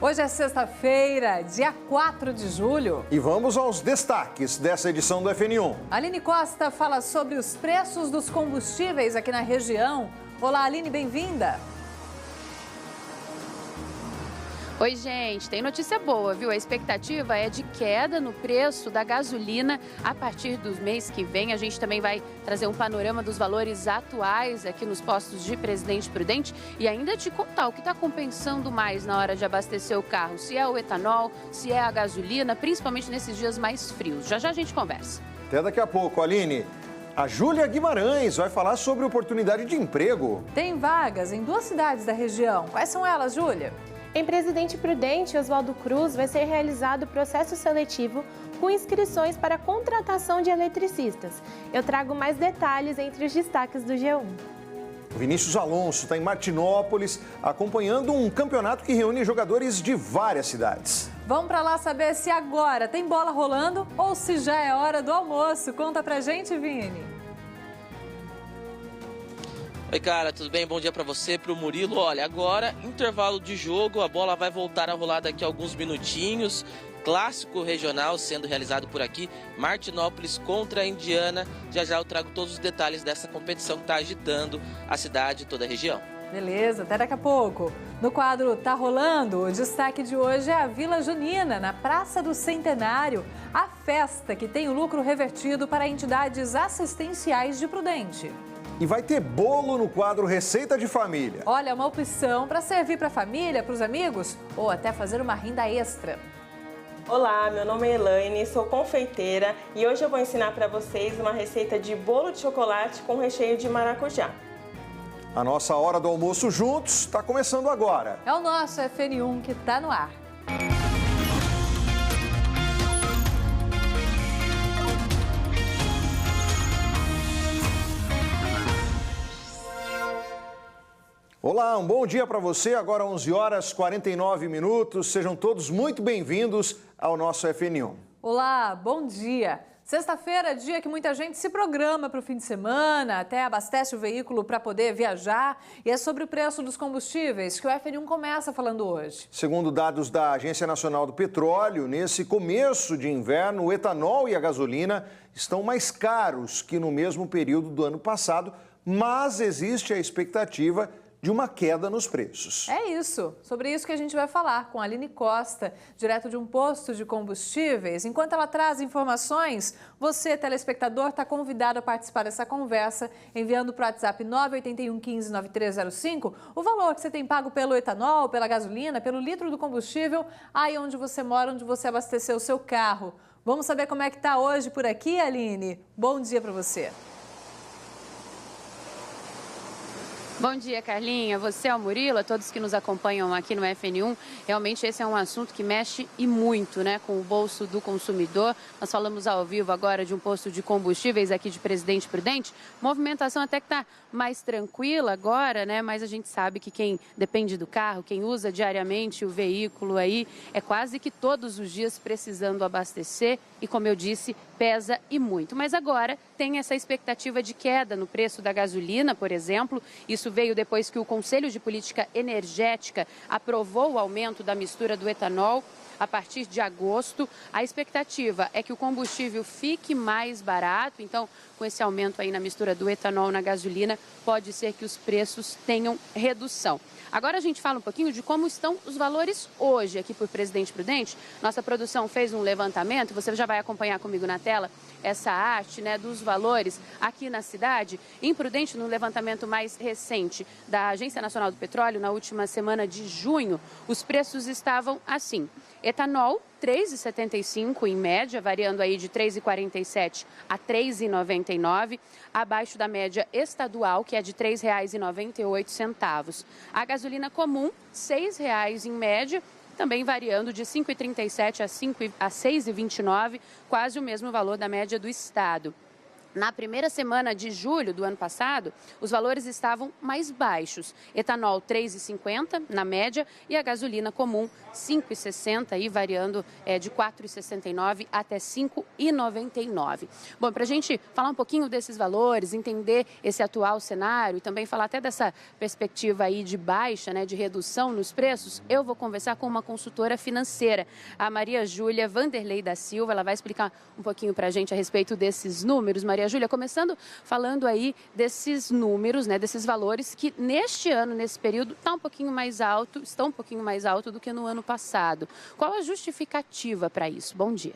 Hoje é sexta-feira, dia 4 de julho. E vamos aos destaques dessa edição do FN1. Aline Costa fala sobre os preços dos combustíveis aqui na região. Olá, Aline, bem-vinda. Oi, gente, tem notícia boa, viu? A expectativa é de queda no preço da gasolina a partir do mês que vem. A gente também vai trazer um panorama dos valores atuais aqui nos postos de Presidente Prudente e ainda te contar o que está compensando mais na hora de abastecer o carro. Se é o etanol, se é a gasolina, principalmente nesses dias mais frios. Já já a gente conversa. Até daqui a pouco, Aline. A Júlia Guimarães vai falar sobre oportunidade de emprego. Tem vagas em 2 cidades da região. Quais são elas, Júlia? Em Presidente Prudente, Oswaldo Cruz, vai ser realizado o processo seletivo com inscrições para a contratação de eletricistas. Eu trago mais detalhes entre os destaques do G1. O Vinícius Alonso está em Martinópolis, acompanhando um campeonato que reúne jogadores de várias cidades. Vamos para lá saber se agora tem bola rolando ou se já é hora do almoço. Conta pra gente, Vini. Oi, cara, tudo bem? Bom dia pra você, pro Murilo. Olha, agora, intervalo de jogo, a bola vai voltar a rolar daqui a alguns minutinhos. Clássico regional sendo realizado por aqui, Martinópolis contra a Indiana. Já já eu trago todos os detalhes dessa competição que está agitando a cidade e toda a região. Beleza, até daqui a pouco. No quadro Tá Rolando, o destaque de hoje é a Vila Junina, na Praça do Centenário. A festa que tem o lucro revertido para entidades assistenciais de Prudente. E vai ter bolo no quadro Receita de Família. Olha, uma opção para servir para a família, para os amigos ou até fazer uma renda extra. Olá, meu nome é Elaine, sou confeiteira e hoje eu vou ensinar para vocês uma receita de bolo de chocolate com recheio de maracujá. A nossa hora do almoço juntos está começando agora. É o nosso FN1 que está no ar. Olá, um bom dia para você. Agora 11 horas 49 minutos. Sejam todos muito bem-vindos ao nosso FN1. Olá, bom dia. Sexta-feira é dia que muita gente se programa para o fim de semana, até abastece o veículo para poder viajar. E é sobre o preço dos combustíveis que o FN1 começa falando hoje. Segundo dados da Agência Nacional do Petróleo, nesse começo de inverno, o etanol e a gasolina estão mais caros que no mesmo período do ano passado, mas existe a expectativa de uma queda nos preços. É isso, sobre isso que a gente vai falar com a Aline Costa, direto de um posto de combustíveis. Enquanto ela traz informações, você, telespectador, está convidado a participar dessa conversa, enviando para o WhatsApp 981 15 9305 o valor que você tem pago pelo etanol, pela gasolina, pelo litro do combustível, aí onde você mora, onde você abasteceu o seu carro. Vamos saber como é que está hoje por aqui, Aline? Bom dia para você. Bom dia, Carlinha. Você é o Murilo, a todos que nos acompanham aqui no FN1. Realmente esse é um assunto que mexe e muito, né, com o bolso do consumidor. Nós falamos ao vivo agora de um posto de combustíveis aqui de Presidente Prudente. Movimentação até que está mais tranquila agora, né, mas a gente sabe que quem depende do carro, quem usa diariamente o veículo aí, é quase que todos os dias precisando abastecer e, como eu disse, pesa e muito. Mas agora tem essa expectativa de queda no preço da gasolina, por exemplo. Isso veio depois que o Conselho de Política Energética aprovou o aumento da mistura do etanol a partir de agosto. A expectativa é que o combustível fique mais barato, então com esse aumento aí na mistura do etanol na gasolina, pode ser que os preços tenham redução. Agora a gente fala um pouquinho de como estão os valores hoje aqui por Presidente Prudente. Nossa produção fez um levantamento, você já vai acompanhar comigo na tela essa arte, né, dos valores aqui na cidade. Em Prudente, no levantamento mais recente da Agência Nacional do Petróleo, na última semana de junho, os preços estavam assim. Etanol, R$ 3,75 em média, variando aí de R$ 3,47 a R$ 3,99, abaixo da média estadual, que é de R$ 3,98. A gasolina comum, R$ 6,00 em média, também variando de R$ 5,37 a R$ 6,29, quase o mesmo valor da média do estado. Na primeira semana de julho do ano passado, os valores estavam mais baixos. Etanol 3,50 na média e a gasolina comum 5,60 e variando de 4,69 até 5,99. Bom, para a gente falar um pouquinho desses valores, entender esse atual cenário e também falar até dessa perspectiva aí de baixa, né, de redução nos preços, eu vou conversar com uma consultora financeira, a Maria Júlia Vanderlei da Silva. Ela vai explicar um pouquinho para a gente a respeito desses números. Maria Júlia, começando falando aí desses números, né, desses valores que neste ano, nesse período, estão um pouquinho mais alto do que no ano passado. Qual a justificativa para isso? Bom dia.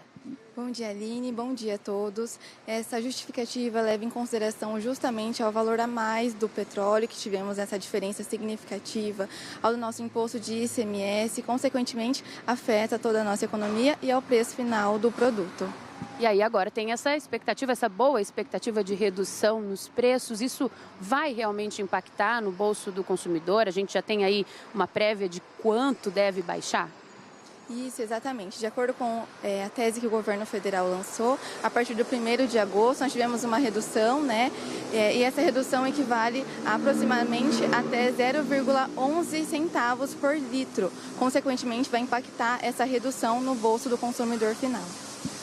Bom dia, Aline. Bom dia a todos. Essa justificativa leva em consideração justamente ao valor a mais do petróleo, que tivemos essa diferença significativa, ao nosso imposto de ICMS, e, consequentemente, afeta toda a nossa economia e ao preço final do produto. E aí agora tem essa expectativa, essa boa expectativa de redução nos preços. Isso vai realmente impactar no bolso do consumidor? A gente já tem aí uma prévia de quanto deve baixar? Isso, exatamente. De acordo com a tese que o governo federal lançou, a partir do 1º de agosto nós tivemos uma redução, né? E essa redução equivale a aproximadamente até 0,11 centavos por litro. Consequentemente, vai impactar essa redução no bolso do consumidor final.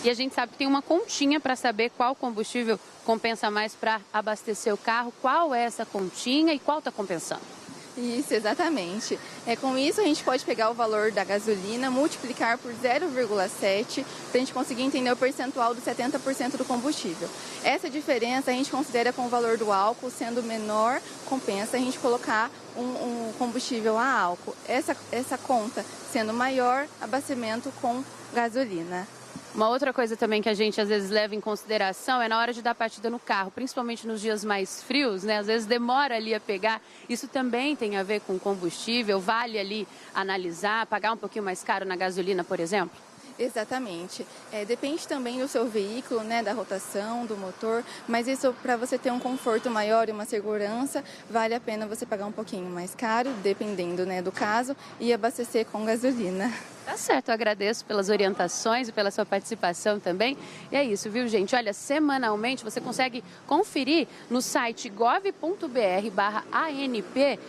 E a gente sabe que tem uma continha para saber qual combustível compensa mais para abastecer o carro. Qual é essa continha e qual está compensando? Isso, exatamente. Com isso, a gente pode pegar o valor da gasolina, multiplicar por 0,7 para a gente conseguir entender o percentual dos 70% do combustível. Essa diferença a gente considera com o valor do álcool, sendo menor, compensa a gente colocar um combustível a álcool. Essa conta sendo maior, abastecimento com gasolina. Uma outra coisa também que a gente às vezes leva em consideração é na hora de dar partida no carro, principalmente nos dias mais frios, né? Às vezes demora ali a pegar. Isso também tem a ver com combustível, vale ali analisar, pagar um pouquinho mais caro na gasolina, por exemplo? Exatamente. Depende também do seu veículo, né, da rotação, do motor, mas isso, para você ter um conforto maior e uma segurança, vale a pena você pagar um pouquinho mais caro, dependendo, né, do caso, e abastecer com gasolina. Tá certo, eu agradeço pelas orientações e pela sua participação também. E é isso, viu, gente? Olha, semanalmente você consegue conferir no site gov.br/ANP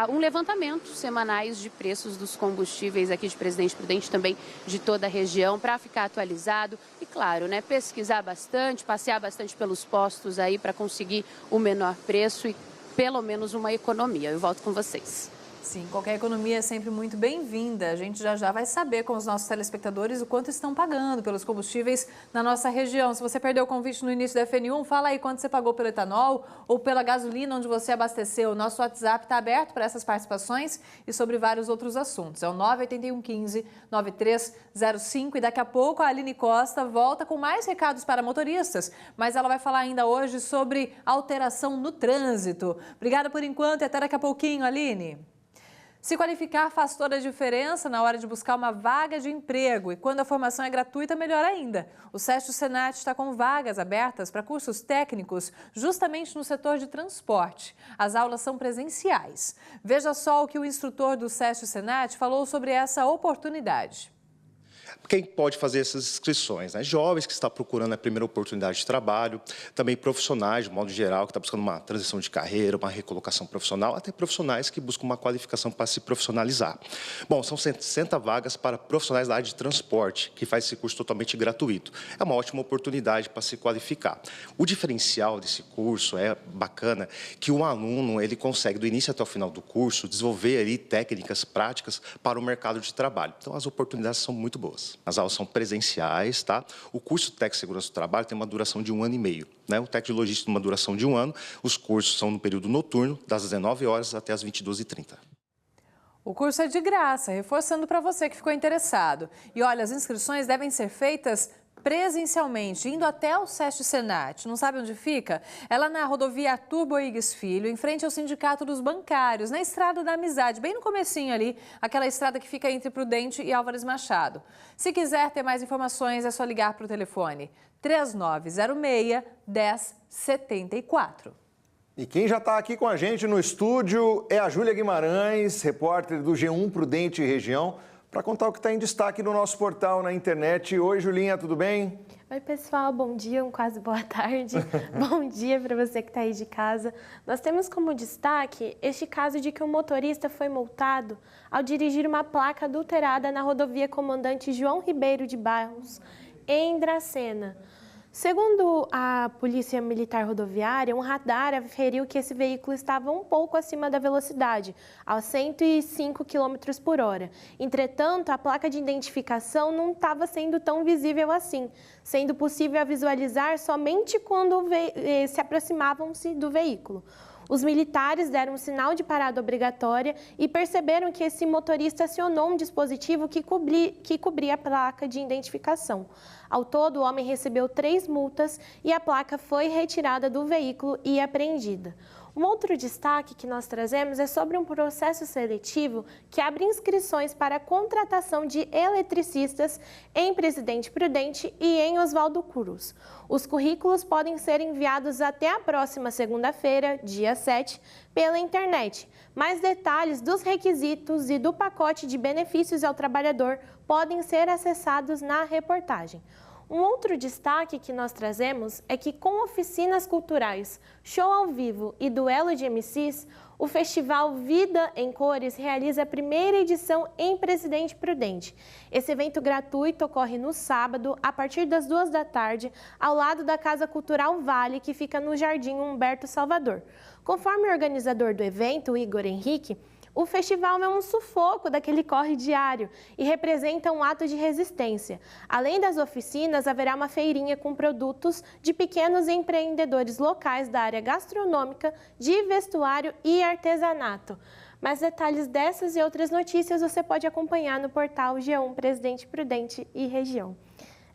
um levantamento semanais de preços dos combustíveis aqui de Presidente Prudente, também de toda a região, para ficar atualizado e, claro, né, pesquisar bastante, passear bastante pelos postos aí para conseguir o menor preço e pelo menos uma economia. Eu volto com vocês. Sim, qualquer economia é sempre muito bem-vinda. A gente já vai saber com os nossos telespectadores o quanto estão pagando pelos combustíveis na nossa região. Se você perdeu o convite no início da FNU, fala aí quanto você pagou pelo etanol ou pela gasolina onde você abasteceu. O nosso WhatsApp está aberto para essas participações e sobre vários outros assuntos. É o 98115-9305 e daqui a pouco a Aline Costa volta com mais recados para motoristas, mas ela vai falar ainda hoje sobre alteração no trânsito. Obrigada por enquanto e até daqui a pouquinho, Aline. Se qualificar faz toda a diferença na hora de buscar uma vaga de emprego e quando a formação é gratuita, melhor ainda. O SESC-Senat está com vagas abertas para cursos técnicos justamente no setor de transporte. As aulas são presenciais. Veja só o que o instrutor do SESC-Senat falou sobre essa oportunidade. Quem pode fazer essas inscrições? Né? Jovens que estão procurando a primeira oportunidade de trabalho, também profissionais, de modo geral, que estão buscando uma transição de carreira, uma recolocação profissional, até profissionais que buscam uma qualificação para se profissionalizar. Bom, são 60 vagas para profissionais da área de transporte, que faz esse curso totalmente gratuito. É uma ótima oportunidade para se qualificar. O diferencial desse curso é bacana, que o aluno ele consegue, do início até o final do curso, desenvolver ali técnicas práticas para o mercado de trabalho. Então, as oportunidades são muito boas. As aulas são presenciais, tá? O curso técnico de segurança do trabalho tem uma duração de 1 ano e meio, né? O técnico de logística tem uma duração de 1 ano. Os cursos são no período noturno, das 19 horas até as 22h30. O curso é de graça, reforçando para você que ficou interessado. E olha, as inscrições devem ser feitas presencialmente, indo até o SESC-Senat. Não sabe onde fica? É lá na rodovia Arthur Boigues Filho, em frente ao Sindicato dos Bancários, na Estrada da Amizade, bem no comecinho ali, aquela estrada que fica entre Prudente e Álvares Machado. Se quiser ter mais informações, é só ligar para o telefone 3906-1074. E quem já está aqui com a gente no estúdio é a Júlia Guimarães, repórter do G1 Prudente Região, para contar o que está em destaque no nosso portal na internet. Oi, Julinha, tudo bem? Oi, pessoal, bom dia, quase boa tarde. Bom dia para você que está aí de casa. Nós temos como destaque este caso de que um motorista foi multado ao dirigir uma placa adulterada na rodovia Comandante João Ribeiro de Barros, em Dracena. Segundo a Polícia Militar Rodoviária, um radar aferiu que esse veículo estava um pouco acima da velocidade, aos 105 km por hora. Entretanto, a placa de identificação não estava sendo tão visível assim, sendo possível a visualizar somente quando se aproximavam-se do veículo. Os militares deram um sinal de parada obrigatória e perceberam que esse motorista acionou um dispositivo que cobria a placa de identificação. Ao todo, o homem recebeu 3 multas e a placa foi retirada do veículo e apreendida. Um outro destaque que nós trazemos é sobre um processo seletivo que abre inscrições para a contratação de eletricistas em Presidente Prudente e em Oswaldo Cruz. Os currículos podem ser enviados até a próxima segunda-feira, dia 7, pela internet. Mais detalhes dos requisitos e do pacote de benefícios ao trabalhador podem ser acessados na reportagem. Um outro destaque que nós trazemos é que, com oficinas culturais, show ao vivo e duelo de MCs, o Festival Vida em Cores realiza a primeira edição em Presidente Prudente. Esse evento gratuito ocorre no sábado, a partir das 2 da tarde, ao lado da Casa Cultural Vale, que fica no Jardim Humberto Salvador. Conforme o organizador do evento, Igor Henrique, o festival é um sufoco daquele corre diário e representa um ato de resistência. Além das oficinas, haverá uma feirinha com produtos de pequenos empreendedores locais da área gastronômica, de vestuário e artesanato. Mais detalhes dessas e outras notícias você pode acompanhar no portal G1 Presidente Prudente e Região.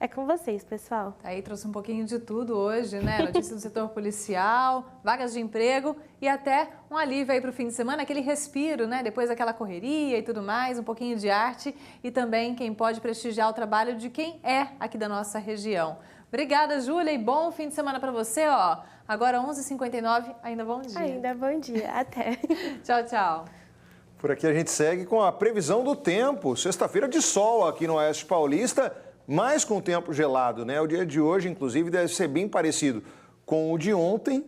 É com vocês, pessoal. Aí trouxe um pouquinho de tudo hoje, né? Notícias do setor policial, vagas de emprego e até um alívio aí para o fim de semana, aquele respiro, né? Depois daquela correria e tudo mais, um pouquinho de arte e também quem pode prestigiar o trabalho de quem é aqui da nossa região. Obrigada, Júlia, e bom fim de semana para você, ó. Agora 11h59, ainda bom dia. Ainda bom dia, até. Tchau, tchau. Por aqui a gente segue com a previsão do tempo. Sexta-feira de sol aqui no Oeste Paulista, mas com o tempo gelado, né? O dia de hoje, inclusive, deve ser bem parecido com o de ontem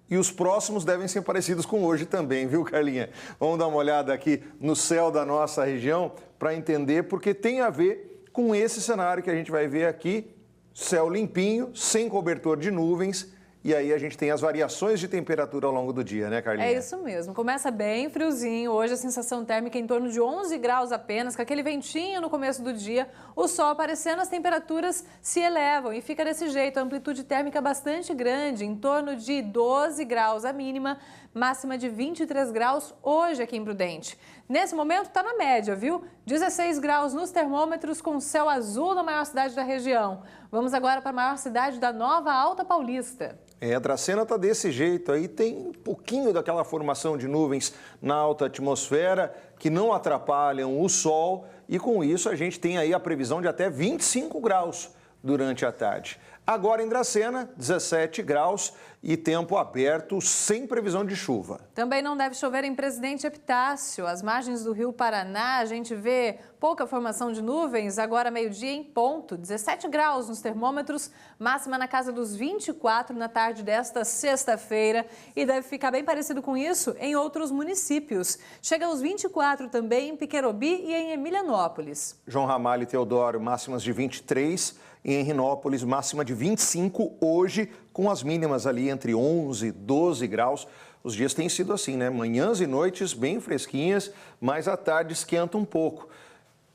e os próximos devem ser parecidos com hoje também, viu, Carlinha? Vamos dar uma olhada aqui no céu da nossa região para entender, porque tem a ver com esse cenário que a gente vai ver aqui, céu limpinho, sem cobertor de nuvens. E aí a gente tem as variações de temperatura ao longo do dia, né, Carlinha? É isso mesmo. Começa bem friozinho. Hoje a sensação térmica em torno de 11 graus apenas, com aquele ventinho no começo do dia. O sol aparecendo, as temperaturas se elevam e fica desse jeito. A amplitude térmica bastante grande, em torno de 12 graus a mínima, máxima de 23 graus hoje aqui em Prudente. Nesse momento está na média, viu? 16 graus nos termômetros com céu azul na maior cidade da região. Vamos agora para a maior cidade da Nova Alta Paulista. A Dracena está desse jeito aí, tem um pouquinho daquela formação de nuvens na alta atmosfera que não atrapalham o sol e com isso a gente tem aí a previsão de até 25 graus durante a tarde. Agora em Dracena, 17 graus e tempo aberto, sem previsão de chuva. Também não deve chover em Presidente Epitácio. As margens do Rio Paraná, a gente vê pouca formação de nuvens, agora meio-dia em ponto. 17 graus nos termômetros, máxima na casa dos 24 na tarde desta sexta-feira. E deve ficar bem parecido com isso em outros municípios. Chega aos 24 também em Piquerobi e em Emilianópolis. João Ramalho e Teodoro, máximas de 23. E em Rinópolis, máxima de 25 hoje, com as mínimas ali entre 11 e 12 graus. Os dias têm sido assim, né? Manhãs e noites bem fresquinhas, mas à tarde esquenta um pouco.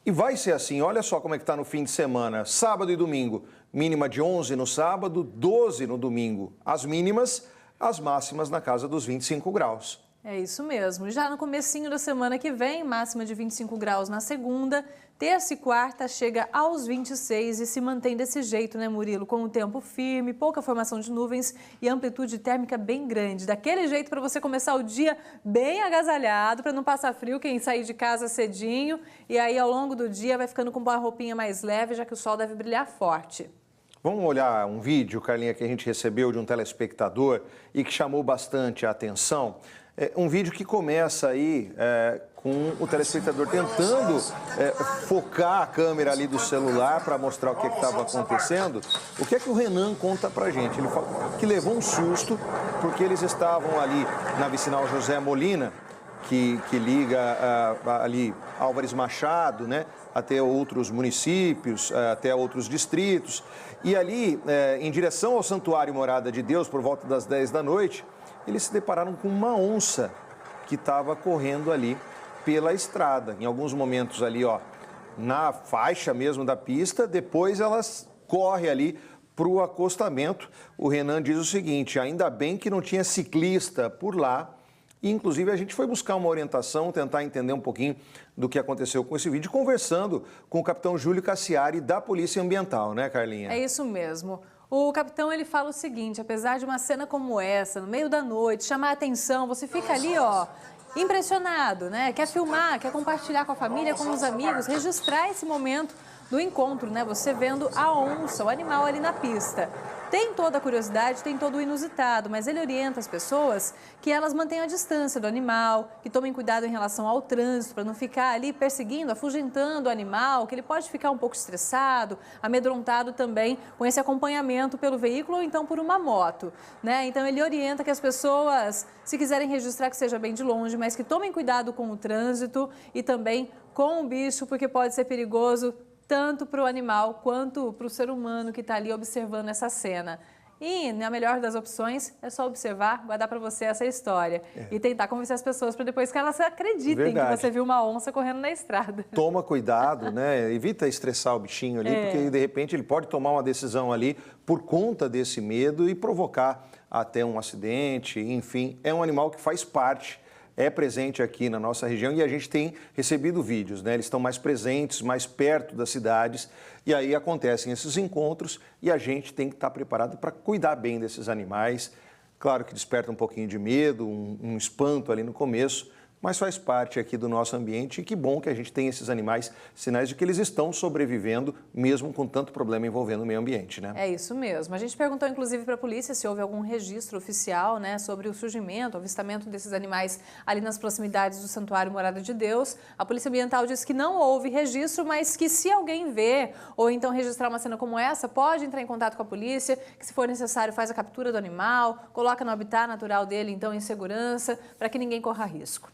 E vai ser assim, olha só como é que está no fim de semana. Sábado e domingo, mínima de 11 no sábado, 12 no domingo. As mínimas, as máximas na casa dos 25 graus. É isso mesmo. Já no comecinho da semana que vem, máxima de 25 graus na segunda, terça e quarta chega aos 26 e se mantém desse jeito, né, Murilo? Com o tempo firme, pouca formação de nuvens e amplitude térmica bem grande. Daquele jeito para você começar o dia bem agasalhado, para não passar frio quem sair de casa cedinho. E aí, ao longo do dia, vai ficando com uma roupinha mais leve, já que o sol deve brilhar forte. Vamos olhar um vídeo, Carlinha, que a gente recebeu de um telespectador e que chamou bastante a atenção. É um vídeo que começa aí com o telespectador tentando focar a câmera ali do celular para mostrar o que estava acontecendo. O que é que o Renan conta pra gente? Ele fala que levou um susto porque eles estavam ali na vicinal José Molina, que liga ali Álvares Machado, né, até outros municípios, até outros distritos. E ali, em direção ao Santuário Morada de Deus, por volta das 10 da noite, eles se depararam com uma onça que estava correndo ali pela estrada. Em alguns momentos ali, ó, na faixa mesmo da pista, depois elas correm ali para o acostamento. O Renan diz o seguinte: ainda bem que não tinha ciclista por lá. E, inclusive, a gente foi buscar uma orientação, tentar entender um pouquinho do que aconteceu com esse vídeo, conversando com o capitão Júlio Cassiari da Polícia Ambiental, né, Carlinha? É isso mesmo. O capitão, ele fala o seguinte: apesar de uma cena como essa, no meio da noite, chamar a atenção, você fica ali, ó, impressionado, né? Quer filmar, quer compartilhar com a família, com os amigos, registrar esse momento do encontro, né? Você vendo a onça, o animal ali na pista. Tem toda a curiosidade, tem todo o inusitado, mas ele orienta as pessoas que elas mantenham a distância do animal, que tomem cuidado em relação ao trânsito, para não ficar ali perseguindo, afugentando o animal, que ele pode ficar um pouco estressado, amedrontado também com esse acompanhamento pelo veículo ou então por uma moto, né? Então ele orienta que as pessoas, se quiserem registrar, que seja bem de longe, mas que tomem cuidado com o trânsito e também com o bicho, porque pode ser perigoso tanto para o animal quanto para o ser humano que está ali observando essa cena. E, na melhor das opções, é só observar, guardar para você essa história e tentar convencer as pessoas para depois que elas acreditem que você viu uma onça correndo na estrada. Toma cuidado, né? Evita estressar o bichinho ali, porque de repente ele pode tomar uma decisão ali por conta desse medo e provocar até um acidente. Enfim, é um animal que faz parte, é presente aqui na nossa região e a gente tem recebido vídeos, né? Eles estão mais presentes, mais perto das cidades e aí acontecem esses encontros e a gente tem que estar preparado para cuidar bem desses animais. Claro que desperta um pouquinho de medo, um espanto ali no começo, mas faz parte aqui do nosso ambiente e que bom que a gente tem esses animais, sinais de que eles estão sobrevivendo, mesmo com tanto problema envolvendo o meio ambiente, né? É isso mesmo. A gente perguntou, inclusive, para a polícia se houve algum registro oficial, né, sobre o surgimento, o avistamento desses animais ali nas proximidades do Santuário Morada de Deus. A Polícia Ambiental disse que não houve registro, mas que se alguém ver ou então registrar uma cena como essa, pode entrar em contato com a polícia, que se for necessário faz a captura do animal, coloca no habitat natural dele, então, em segurança, para que ninguém corra risco.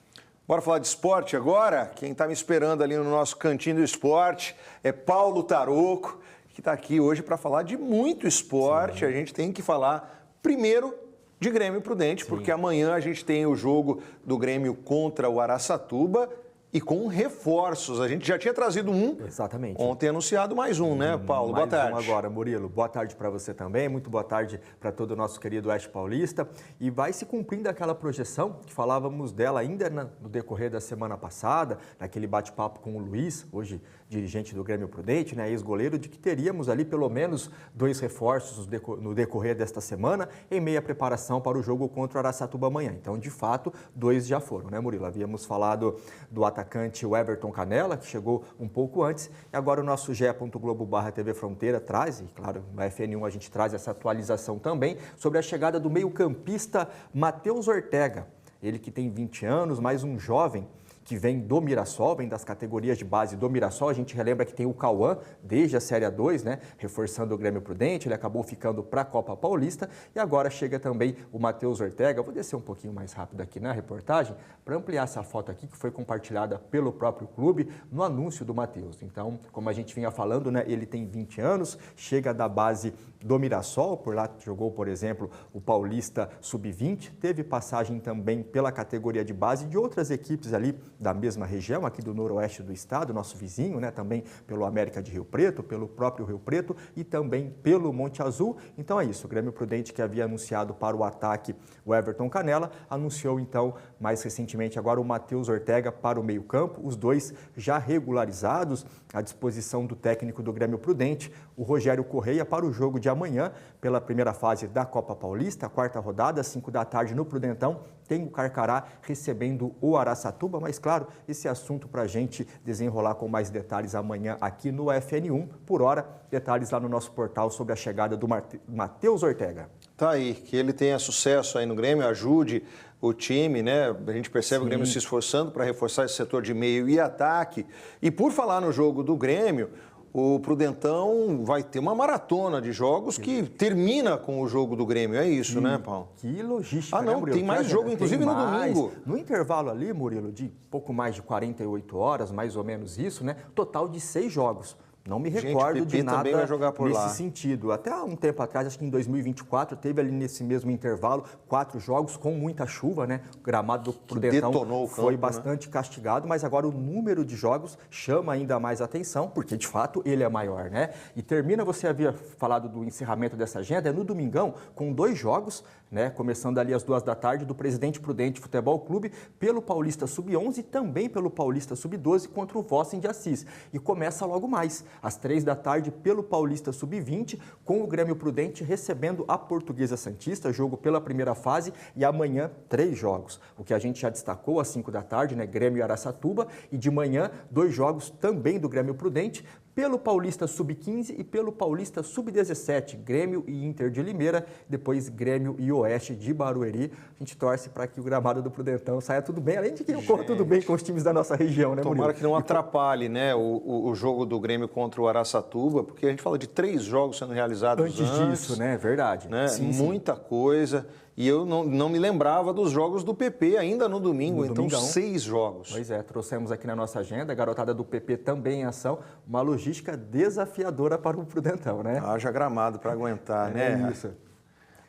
Bora falar de esporte agora? Quem está me esperando ali no nosso cantinho do esporte é Paulo Taroco, que está aqui hoje para falar de muito esporte. Sim. A gente tem que falar primeiro de Grêmio Prudente, porque amanhã a gente tem o jogo do Grêmio contra o Araçatuba e com reforços. A gente já tinha trazido um. Exatamente. Ontem anunciado mais um, né, Paulo? Boa tarde. Mais um agora, Murilo. Boa tarde para você também. Muito boa tarde para todo o nosso querido Oeste Paulista. E vai se cumprindo aquela projeção que falávamos dela ainda no decorrer da semana passada, naquele bate-papo com o Luiz, hoje dirigente do Grêmio Prudente, né, ex-goleiro, de que teríamos ali pelo menos 2 reforços no decorrer desta semana, em meia preparação para o jogo contra o Araçatuba amanhã. Então, de fato, 2 já foram, né, Murilo? Havíamos falado do atacante Everton Canella, que chegou um pouco antes, e agora o nosso ge.globo/TV Fronteira traz, e claro, no FN1 a gente traz essa atualização também, sobre a chegada do meio-campista Matheus Ortega, ele que tem 20 anos, mais um jovem que vem do Mirassol, vem das categorias de base do Mirassol. A gente relembra que tem o Cauã desde a Série A2, né, reforçando o Grêmio Prudente, ele acabou ficando para a Copa Paulista e agora chega também o Matheus Ortega. Vou descer um pouquinho mais rápido aqui na reportagem para ampliar essa foto aqui que foi compartilhada pelo próprio clube no anúncio do Matheus. Então, como a gente vinha falando, né, ele tem 20 anos, chega da base do Mirassol, por lá jogou, por exemplo, o Paulista Sub-20, teve passagem também pela categoria de base de outras equipes ali da mesma região, aqui do noroeste do estado, nosso vizinho, né, também pelo América de Rio Preto, pelo próprio Rio Preto e também pelo Monte Azul. Então é isso, o Grêmio Prudente, que havia anunciado para o ataque o Everton Canella, anunciou então mais recentemente agora o Matheus Ortega para o meio-campo, os dois já regularizados à disposição do técnico do Grêmio Prudente, o Rogério Correia, para o jogo de amanhã, pela primeira fase da Copa Paulista, a 4ª rodada, às 5 da tarde no Prudentão, tem o Carcará recebendo o Araçatuba, mas claro, esse assunto para a gente desenrolar com mais detalhes amanhã aqui no FN1. Por hora, detalhes lá no nosso portal sobre a chegada do Matheus Ortega. Tá aí, que ele tenha sucesso aí no Grêmio, ajude o time, né? A gente percebe o Grêmio se esforçando para reforçar esse setor de meio e ataque. E por falar no jogo do Grêmio, o Prudentão vai ter uma maratona de jogos que termina com o jogo do Grêmio. É isso, né, Paulo? Que logística, Ah, não, né, Murilo? tem mais jogo, inclusive no domingo. No intervalo ali, Murilo, de pouco mais de 48 horas, mais ou menos isso, né? Total de 6 jogos. Não me recordo de nada também vai jogar por nesse lá. sentido. Até há um tempo atrás, acho que em 2024, teve ali nesse mesmo intervalo 4 jogos com muita chuva, né? O gramado do Prudentão foi bastante castigado, mas agora o número de jogos chama ainda mais atenção, porque de fato ele é maior, né? E termina, você havia falado do encerramento dessa agenda, é no domingão, com 2 jogos, né? Começando ali às 2 da tarde, do Presidente Prudente Futebol Clube, pelo Paulista Sub-11 e também pelo Paulista Sub-12 contra o Vossen de Assis. E começa logo mais, às 3 da tarde, pelo Paulista Sub-20, com o Grêmio Prudente recebendo a Portuguesa Santista, jogo pela primeira fase, e amanhã 3 jogos. O que a gente já destacou às 5 da tarde, né? Grêmio e Araçatuba, e de manhã 2 jogos também do Grêmio Prudente, pelo Paulista Sub-15 e pelo Paulista Sub-17, Grêmio e Inter de Limeira, depois Grêmio e Oeste de Barueri. A gente torce para que o gramado do Prudentão saia tudo bem, além de que ocorra tudo bem com os times da nossa região, né, Murilo? Tomara que não atrapalhe, né, o jogo do Grêmio contra o Araçatuba, porque a gente fala de 3 jogos sendo realizados antes disso, né? Verdade. Né? Sim, muita coisa. E eu não me lembrava dos jogos do PP ainda no domingo, então domingão. 6 jogos. Pois é, trouxemos aqui na nossa agenda, a garotada do PP também em ação, uma logística desafiadora para o Prudentão, né? Haja gramado para aguentar, né? É isso.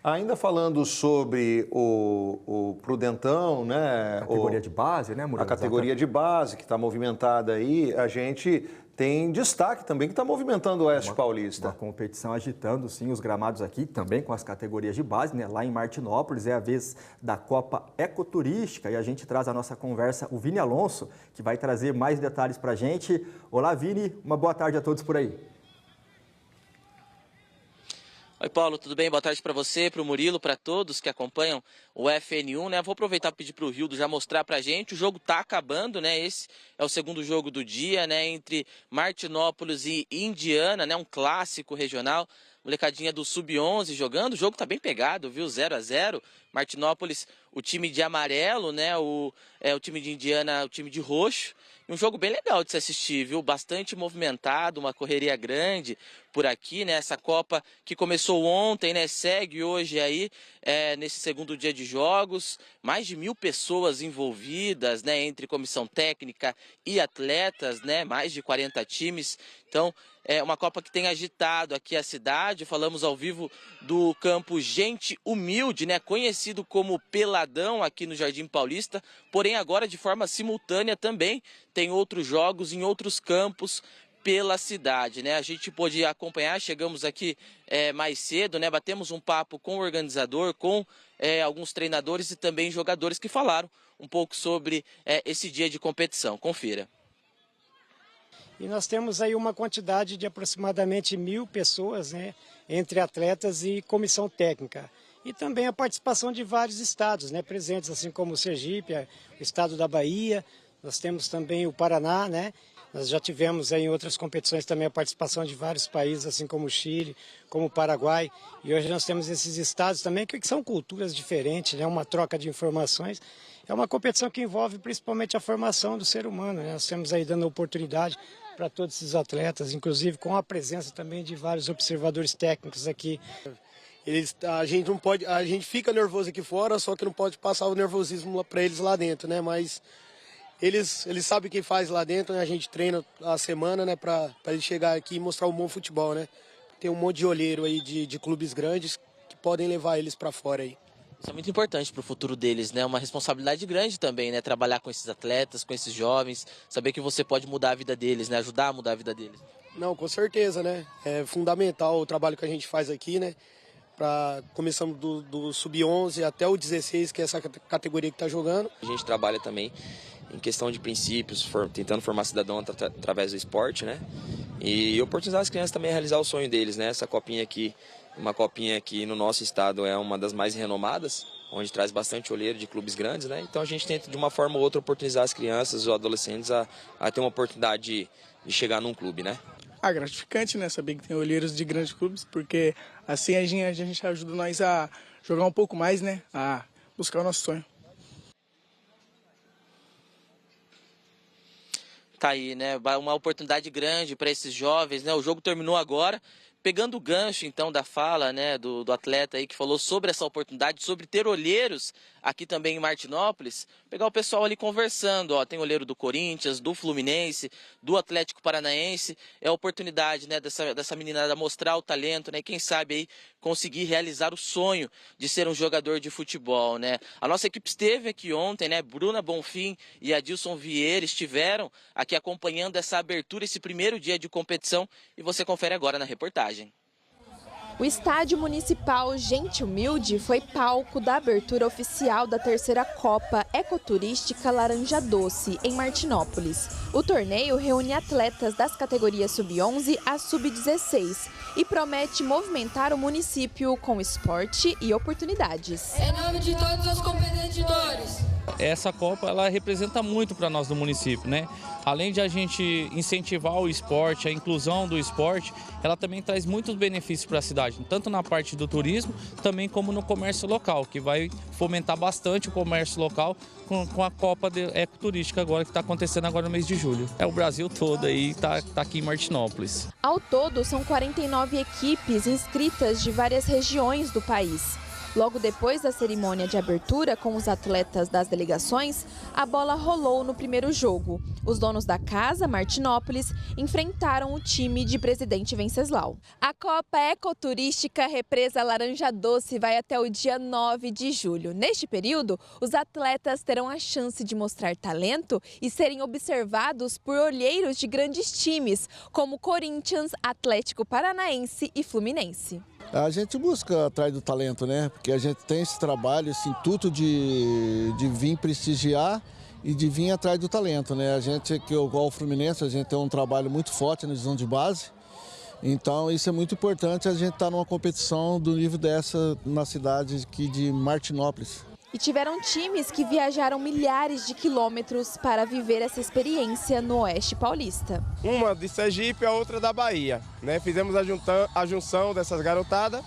Ainda falando sobre o Prudentão, né? Categoria de base, né, Murilo? A categoria de base que está movimentada aí, a gente tem destaque também que está movimentando o Oeste Paulista. Uma competição agitando, sim, os gramados aqui, também com as categorias de base, né? Lá em Martinópolis é a vez da Copa Ecoturística e a gente traz a nossa conversa o Vini Alonso, que vai trazer mais detalhes para a gente. Olá, Vini, uma boa tarde a todos por aí. Oi, Paulo, tudo bem? Boa tarde para você, para o Murilo, para todos que acompanham o FN1, né? Vou aproveitar para pedir para o Rildo já mostrar para a gente. O jogo está acabando, né? Esse é o segundo jogo do dia, né? Entre Martinópolis e Indiana, né? Um clássico regional. Molecadinha do Sub-11 jogando. O jogo tá bem pegado, viu? 0-0. Martinópolis, o time de amarelo, né? O time de Indiana, o time de roxo. Um jogo bem legal de se assistir, viu? Bastante movimentado, uma correria grande por aqui, né? Essa Copa que começou ontem, né? Segue hoje aí, nesse segundo dia de jogos. Mais de 1000 pessoas envolvidas, né? Entre comissão técnica e atletas, né? Mais de 40 times. Então, é uma Copa que tem agitado aqui a cidade. Falamos ao vivo do campo Gente Humilde, né? Conhecido como Peladão aqui no Jardim Paulista. Porém, agora de forma simultânea também tem outros jogos em outros campos pela cidade, né? A gente pôde acompanhar, chegamos aqui mais cedo, né? Batemos um papo com o organizador, com alguns treinadores e também jogadores que falaram um pouco sobre esse dia de competição. Confira. E nós temos aí uma quantidade de aproximadamente 1000 pessoas, né, entre atletas e comissão técnica. E também a participação de vários estados, né, presentes, assim como o Sergipe, o estado da Bahia, nós temos também o Paraná, né, nós já tivemos aí em outras competições também a participação de vários países, assim como o Chile, como o Paraguai, e hoje nós temos esses estados também que são culturas diferentes, né, uma troca de informações. É uma competição que envolve principalmente a formação do ser humano, né, nós temos aí dando oportunidade para todos esses atletas, inclusive com a presença também de vários observadores técnicos aqui. A gente fica nervoso aqui fora, só que não pode passar o nervosismo para eles lá dentro, né? Mas eles sabem o que faz lá dentro, né? A gente treina a semana, né? Para eles chegar aqui e mostrar um bom futebol, né? Tem um monte de olheiro aí de clubes grandes que podem levar eles para fora aí. Isso é muito importante para o futuro deles, né? Uma responsabilidade grande também, né? Trabalhar com esses atletas, com esses jovens, saber que você pode mudar a vida deles, né? Ajudar a mudar a vida deles. Não, com certeza, né? É fundamental o trabalho que a gente faz aqui, né? Começamos do Sub-11 até o 16, que é essa categoria que está jogando. A gente trabalha também em questão de princípios, tentando formar cidadão através do esporte, né? E oportunizar as crianças também a realizar o sonho deles, né? Essa copinha aqui, uma copinha que no nosso estado é uma das mais renomadas, onde traz bastante olheiro de clubes grandes, né? Então a gente tenta de uma forma ou outra oportunizar as crianças ou adolescentes a ter uma oportunidade de chegar num clube, né? Gratificante, né? Saber que tem olheiros de grandes clubes, porque assim a gente ajuda nós a jogar um pouco mais, né? A buscar o nosso sonho. Tá aí, né? Uma oportunidade grande para esses jovens, né? O jogo terminou agora. Pegando o gancho, então, da fala, né, do atleta aí que falou sobre essa oportunidade, sobre ter olheiros aqui também em Martinópolis, pegar o pessoal ali conversando, ó, tem olheiro do Corinthians, do Fluminense, do Atlético Paranaense, é a oportunidade, né, dessa meninada mostrar o talento, né, e quem sabe aí conseguir realizar o sonho de ser um jogador de futebol, né. A nossa equipe esteve aqui ontem, né, Bruna Bonfim e Adilson Vieira estiveram aqui acompanhando essa abertura, esse primeiro dia de competição, e você confere agora na reportagem. O Estádio Municipal Gente Humilde foi palco da abertura oficial da terceira Copa Ecoturística Laranja Doce, em Martinópolis. O torneio reúne atletas das categorias Sub-11 a Sub-16 e promete movimentar o município com esporte e oportunidades. Em nome de todos os competidores. Essa Copa ela representa muito para nós do município, né? Além de a gente incentivar o esporte, a inclusão do esporte, ela também traz muitos benefícios para a cidade, tanto na parte do turismo, também como no comércio local, que vai fomentar bastante o comércio local com a Copa Ecoturística agora, que está acontecendo agora no mês de julho. É o Brasil todo aí, tá aqui em Martinópolis. Ao todo, são 49 equipes inscritas de várias regiões do país. Logo depois da cerimônia de abertura com os atletas das delegações, a bola rolou no primeiro jogo. Os donos da casa, Martinópolis, enfrentaram o time de Presidente Venceslau. A Copa Ecoturística Represa Laranja Doce vai até o dia 9 de julho. Neste período, os atletas terão a chance de mostrar talento e serem observados por olheiros de grandes times, como Corinthians, Atlético Paranaense e Fluminense. A gente busca atrás do talento, né? Porque a gente tem esse trabalho, esse intuito de vir prestigiar e de vir atrás do talento, né? A gente, que igual o Fluminense, a gente tem um trabalho muito forte na divisão de base. Então isso é muito importante, a gente estar numa competição do nível dessa na cidade aqui de Martinópolis. E tiveram times que viajaram milhares de quilômetros para viver essa experiência no Oeste Paulista. Uma de Sergipe, a outra da Bahia, né? Fizemos a junção dessas garotadas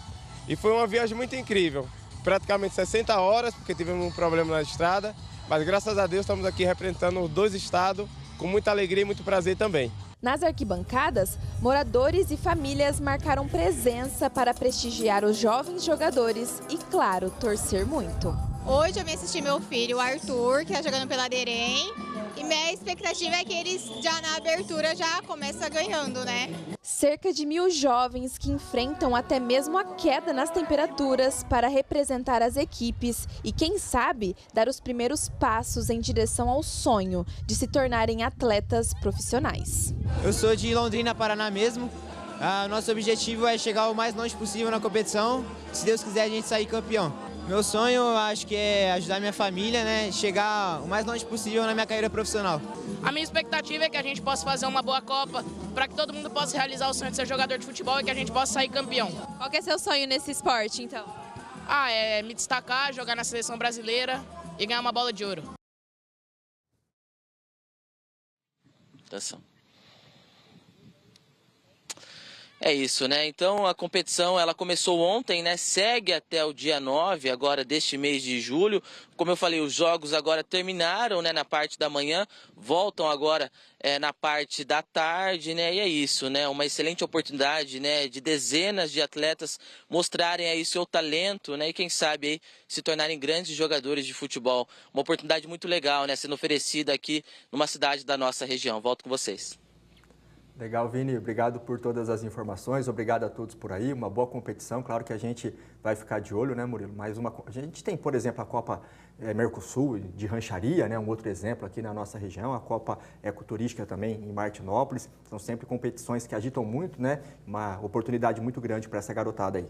e foi uma viagem muito incrível. Praticamente 60 horas, porque tivemos um problema na estrada, mas graças a Deus estamos aqui representando os dois estados com muita alegria e muito prazer também. Nas arquibancadas, moradores e famílias marcaram presença para prestigiar os jovens jogadores e, claro, torcer muito. Hoje eu vim assistir meu filho, o Arthur, que está jogando pela Derem. E minha expectativa é que eles já na abertura já começam ganhando, né? Cerca de 1.000 jovens que enfrentam até mesmo a queda nas temperaturas para representar as equipes e, quem sabe, dar os primeiros passos em direção ao sonho de se tornarem atletas profissionais. Eu sou de Londrina, Paraná mesmo. Nosso objetivo é chegar o mais longe possível na competição. Se Deus quiser, a gente sair campeão. Meu sonho, acho que é ajudar minha família, né? Chegar o mais longe possível na minha carreira profissional. A minha expectativa é que a gente possa fazer uma boa Copa, para que todo mundo possa realizar o sonho de ser jogador de futebol e que a gente possa sair campeão. Qual que é seu sonho nesse esporte, então? É me destacar, jogar na seleção brasileira e ganhar uma bola de ouro. Atenção. É isso, né? Então a competição ela começou ontem, né? Segue até o dia 9 agora deste mês de julho. Como eu falei, os jogos agora terminaram, né? Na parte da manhã, voltam agora na parte da tarde, né? E é isso, né? Uma excelente oportunidade, né? De dezenas de atletas mostrarem aí seu talento, né? E quem sabe aí se tornarem grandes jogadores de futebol. Uma oportunidade muito legal, né? Sendo oferecida aqui numa cidade da nossa região. Volto com vocês. Legal, Vini. Obrigado por todas as informações. Obrigado a todos por aí. Uma boa competição. Claro que a gente vai ficar de olho, né, Murilo? A gente tem, por exemplo, a Copa Mercosul de rancharia, né? Um outro exemplo aqui na nossa região. A Copa Ecoturística também em Martinópolis. São sempre competições que agitam muito, né? Uma oportunidade muito grande para essa garotada aí.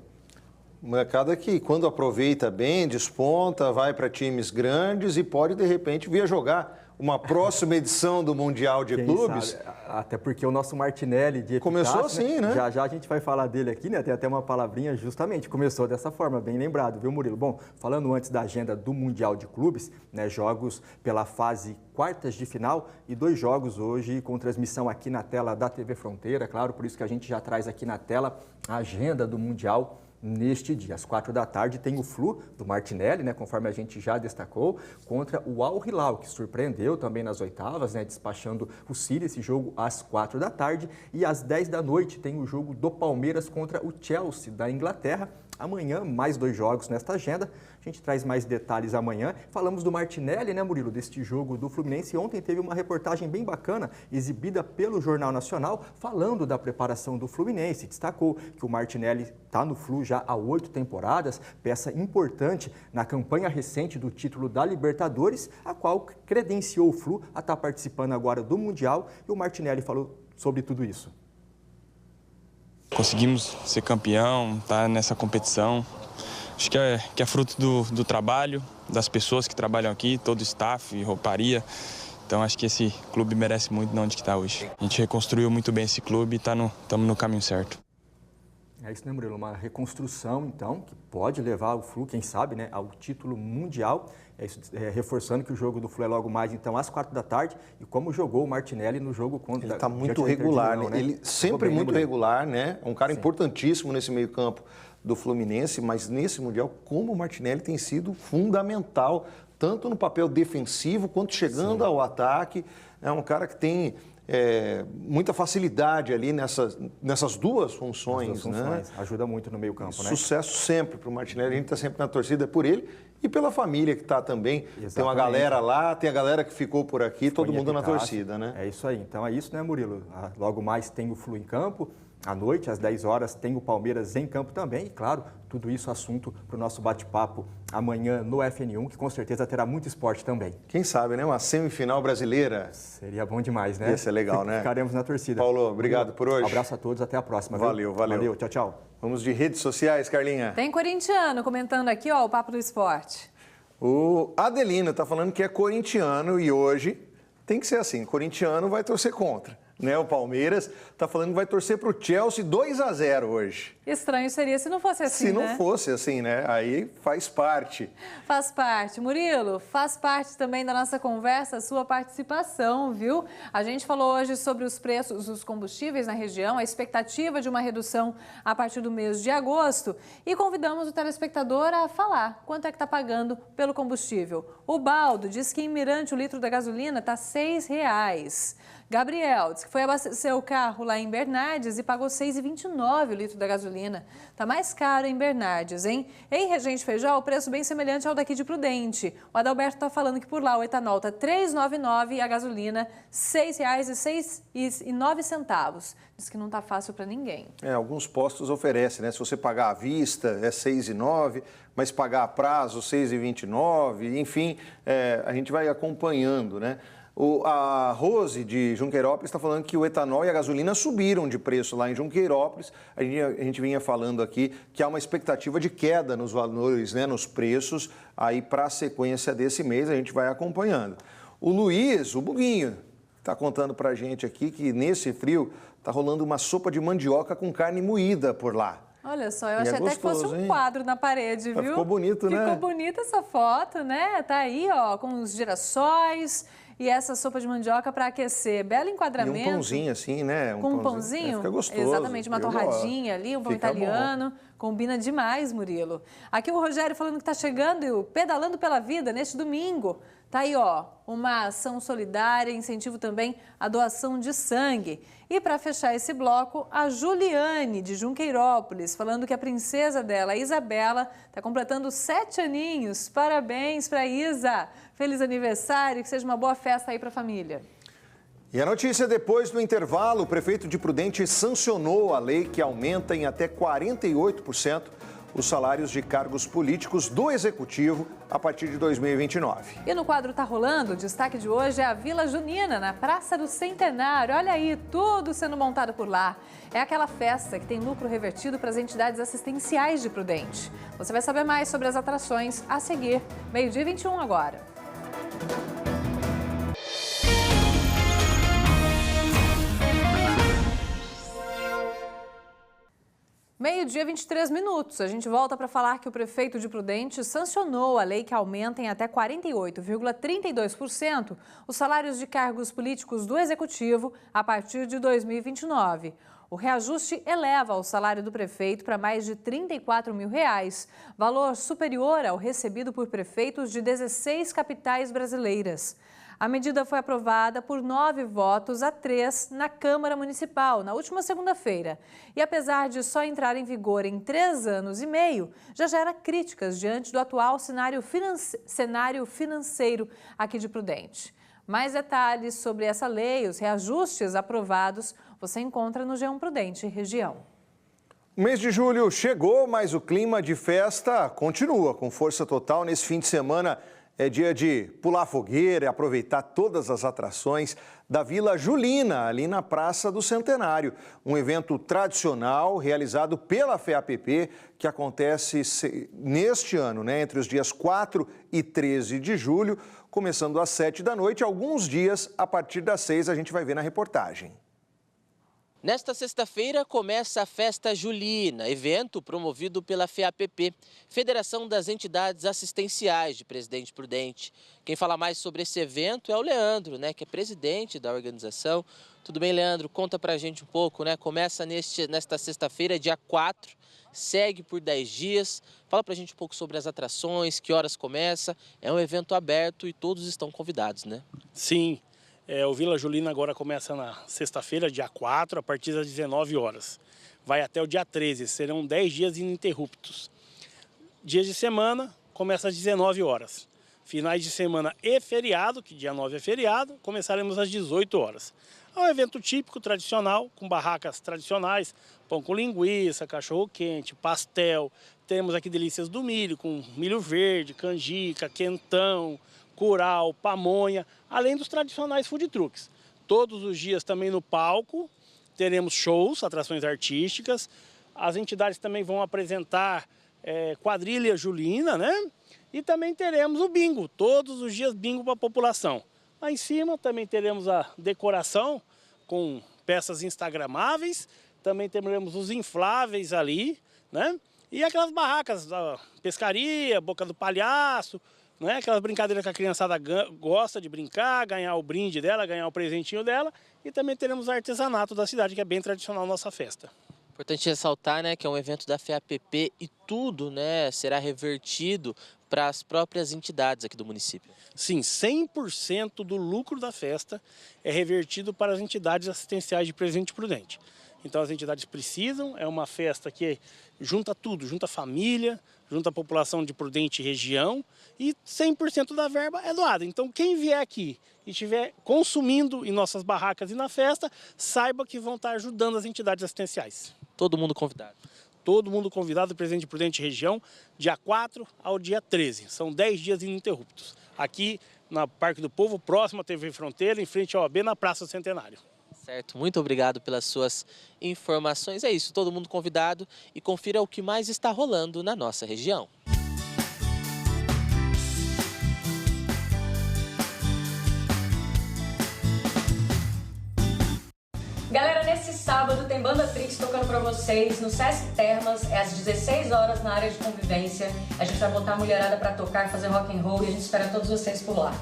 Molecada que, quando aproveita bem, desponta, vai para times grandes e pode, de repente, vir a jogar uma próxima edição do Mundial de Clubes. Sabe? Até porque o nosso Martinelli de Epitácio, começou assim, né? Já já a gente vai falar dele aqui, né? Tem até uma palavrinha justamente, começou dessa forma, bem lembrado, viu, Murilo? Bom, falando antes da agenda do Mundial de Clubes, né, jogos pela fase quartas de final e 2 jogos hoje com transmissão aqui na tela da TV Fronteira, claro, por isso que a gente já traz aqui na tela a agenda do Mundial neste dia. Às 4 da tarde tem o Flu do Martinelli, né, conforme a gente já destacou, contra o Al Hilal, que surpreendeu também nas oitavas, né, despachando o City, esse jogo às 4 da tarde. E às 10 da noite tem o jogo do Palmeiras contra o Chelsea da Inglaterra. Amanhã, mais 2 jogos nesta agenda. A gente traz mais detalhes amanhã. Falamos do Martinelli, né, Murilo, deste jogo do Fluminense. Ontem teve uma reportagem bem bacana, exibida pelo Jornal Nacional, falando da preparação do Fluminense. Destacou que o Martinelli está no Flu já há 8 temporadas, peça importante na campanha recente do título da Libertadores, a qual credenciou o Flu a estar participando agora do Mundial. E o Martinelli falou sobre tudo isso. Conseguimos ser campeão, estar nessa competição. Acho que é fruto do trabalho, das pessoas que trabalham aqui, todo o staff, rouparia. Então acho que esse clube merece muito de onde está hoje. A gente reconstruiu muito bem esse clube e estamos no caminho certo. É isso, né, Murilo? Uma reconstrução, então, que pode levar o Flu, quem sabe, né, ao título mundial. É isso, reforçando que o jogo do Flu é logo mais, então, às 4 da tarde. E como jogou o Martinelli no jogo contra... Ele está muito regular, né? Ele sempre muito regular, né? É um cara importantíssimo nesse meio campo do Fluminense, mas nesse Mundial, como o Martinelli tem sido fundamental, tanto no papel defensivo, quanto chegando ao ataque. É um cara que tem... muita facilidade ali nessas duas funções, né? Ajuda muito no meio campo, né? Sucesso sempre para o Martinelli, a gente está sempre na torcida por ele e pela família que está também. Exatamente. Tem uma galera lá, tem a galera que ficou por aqui, todo mundo na torcida, né? É isso aí, então é isso, né, Murilo? Logo mais tem o Flu em campo, à noite, às 10 horas, tem o Palmeiras em campo também, e claro, tudo isso assunto para o nosso bate-papo amanhã no FN1, que com certeza terá muito esporte também. Quem sabe, né? Uma semifinal brasileira. Seria bom demais, né? Ia ser legal, né? Ficaremos na torcida. Paulo, obrigado por hoje. Um abraço a todos, até a próxima. Valeu. Valeu, tchau, tchau. Vamos de redes sociais, Carlinha. Tem corintiano comentando aqui, ó, o Papo do Esporte. O Adelino está falando que é corintiano e hoje tem que ser assim, corintiano vai torcer contra. Né? O Palmeiras está falando que vai torcer para o Chelsea 2-0 hoje. Estranho seria se não fosse assim, Se né? não fosse assim, né? Aí faz parte. Faz parte. Murilo, faz parte também da nossa conversa a sua participação, viu? A gente falou hoje sobre os preços dos combustíveis na região, a expectativa de uma redução a partir do mês de agosto e convidamos o telespectador a falar quanto é que está pagando pelo combustível. O Baldo diz que em Mirante o litro da gasolina está R$ 6,00. Gabriel diz que foi abastecer o carro lá em Bernardes e pagou R$ 6,29 o litro da gasolina. Está mais caro em Bernardes, hein? Em Regente Feijó, o preço bem semelhante ao daqui de Prudente. O Adalberto está falando que por lá o etanol está R$ 3,99 e a gasolina R$ 6,09. Diz que não está fácil para ninguém. Alguns postos oferecem, né? Se você pagar à vista, é R$ 6,09, mas pagar a prazo, R$ 6,29, enfim, a gente vai acompanhando, né? A Rose, de Junqueirópolis, está falando que o etanol e a gasolina subiram de preço lá em Junqueirópolis. A gente vinha falando aqui que há uma expectativa de queda nos valores, né, nos preços, aí para a sequência desse mês a gente vai acompanhando. O Luiz, o Buguinho, está contando para a gente aqui que nesse frio está rolando uma sopa de mandioca com carne moída por lá. Olha só, eu achei até que fosse um quadro na parede, viu? Ficou bonito, né? Ficou bonita essa foto, né? Tá aí, ó, com os girassóis e essa sopa de mandioca para aquecer. Belo enquadramento. E um pãozinho assim, né? Com um pãozinho? Fica gostoso. Exatamente, uma torradinha ali, um pão italiano. Bom. Combina demais, Murilo. Aqui o Rogério falando que está chegando, pedalando pela vida neste domingo. Tá aí, ó, uma ação solidária, incentivo também à doação de sangue. E para fechar esse bloco, a Juliane, de Junqueirópolis, falando que a princesa dela, a Isabela, está completando 7 aninhos. Parabéns para Isa. Feliz aniversário, que seja uma boa festa aí para a família. E a notícia depois do intervalo, o prefeito de Prudente sancionou a lei que aumenta em até 48% os salários de cargos políticos do Executivo a partir de 2029. E no quadro Tá Rolando, o destaque de hoje é a Vila Junina, na Praça do Centenário. Olha aí, tudo sendo montado por lá. É aquela festa que tem lucro revertido para as entidades assistenciais de Prudente. Você vai saber mais sobre as atrações a seguir. 12h21 agora. Meio-dia, 23 minutos. A gente volta para falar que o prefeito de Prudente sancionou a lei que aumenta em até 48,32% os salários de cargos políticos do Executivo a partir de 2029. O reajuste eleva o salário do prefeito para mais de R$ 34 mil, valor superior ao recebido por prefeitos de 16 capitais brasileiras. A medida foi aprovada por 9 votos a 3 na Câmara Municipal, na última segunda-feira. E apesar de só entrar em vigor em 3 anos e meio, já gera críticas diante do atual cenário financeiro aqui de Prudente. Mais detalhes sobre essa lei e os reajustes aprovados você encontra no G1 Prudente Região. O mês de julho chegou, mas o clima de festa continua com força total. Nesse fim de semana é dia de pular fogueira e aproveitar todas as atrações da Vila Julina, ali na Praça do Centenário. Um evento tradicional realizado pela FEAPP, que acontece neste ano, entre os dias 4 e 13 de julho, começando às 7 da noite. Alguns dias, a partir das 6, a gente vai ver na reportagem. Nesta sexta-feira começa a Festa Julina, evento promovido pela FEAPP, Federação das Entidades Assistenciais de Presidente Prudente. Quem fala mais sobre esse evento é o Leandro, que é presidente da organização. Tudo bem, Leandro? Conta pra gente um pouco, Começa nesta sexta-feira, dia 4, segue por 10 dias. Fala pra gente um pouco sobre as atrações, que horas começa. É um evento aberto e todos estão convidados, Sim. O Vila Julina agora começa na sexta-feira, dia 4, a partir das 19 horas. Vai até o dia 13, serão 10 dias ininterruptos. Dias de semana, começa às 19 horas. Finais de semana e feriado, que dia 9 é feriado, começaremos às 18 horas. É um evento típico, tradicional, com barracas tradicionais, pão com linguiça, cachorro-quente, pastel. Temos aqui delícias do milho, com milho verde, canjica, quentão, curau, pamonha, além dos tradicionais food trucks. Todos os dias também no palco teremos shows, atrações artísticas. As entidades também vão apresentar quadrilha julina, E também teremos o bingo, todos os dias bingo para a população. Lá em cima também teremos a decoração com peças instagramáveis, também teremos os infláveis ali, E aquelas barracas da pescaria, boca do palhaço, Aquelas brincadeiras que a criançada gosta de brincar, ganhar o brinde dela, ganhar o presentinho dela. E também teremos o artesanato da cidade, que é bem tradicional nossa festa. Importante ressaltar, que é um evento da FEAPP e tudo, será revertido para as próprias entidades aqui do município. Sim, 100% do lucro da festa é revertido para as entidades assistenciais de Presidente Prudente. Então as entidades precisam, é uma festa que junta tudo, junta a família, junta a população de Prudente região e 100% da verba é doada. Então quem vier aqui e estiver consumindo em nossas barracas e na festa, saiba que vão estar ajudando as entidades assistenciais. Todo mundo convidado? Todo mundo convidado, Presidente Prudente região, dia 4 ao dia 13. São 10 dias ininterruptos. Aqui na Parque do Povo, próximo à TV Fronteira, em frente ao OAB, na Praça do Centenário. Certo, muito obrigado pelas suas informações. É isso, todo mundo convidado e confira o que mais está rolando na nossa região. Galera, nesse sábado tem Banda Trix tocando pra vocês no Sesc Termas, é às 16 horas na área de convivência. A gente vai botar a mulherada pra tocar, fazer rock and roll e a gente espera todos vocês por lá.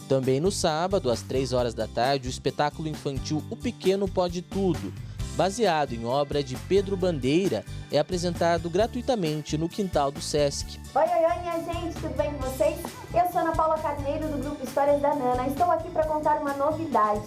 Também no sábado, às 3 horas da tarde, o espetáculo infantil O Pequeno Pode Tudo, baseado em obra de Pedro Bandeira, é apresentado gratuitamente no quintal do Sesc. Oi, minha gente, tudo bem com vocês? Eu sou Ana Paula Carneiro, do grupo Histórias da Nana. Estou aqui para contar uma novidade.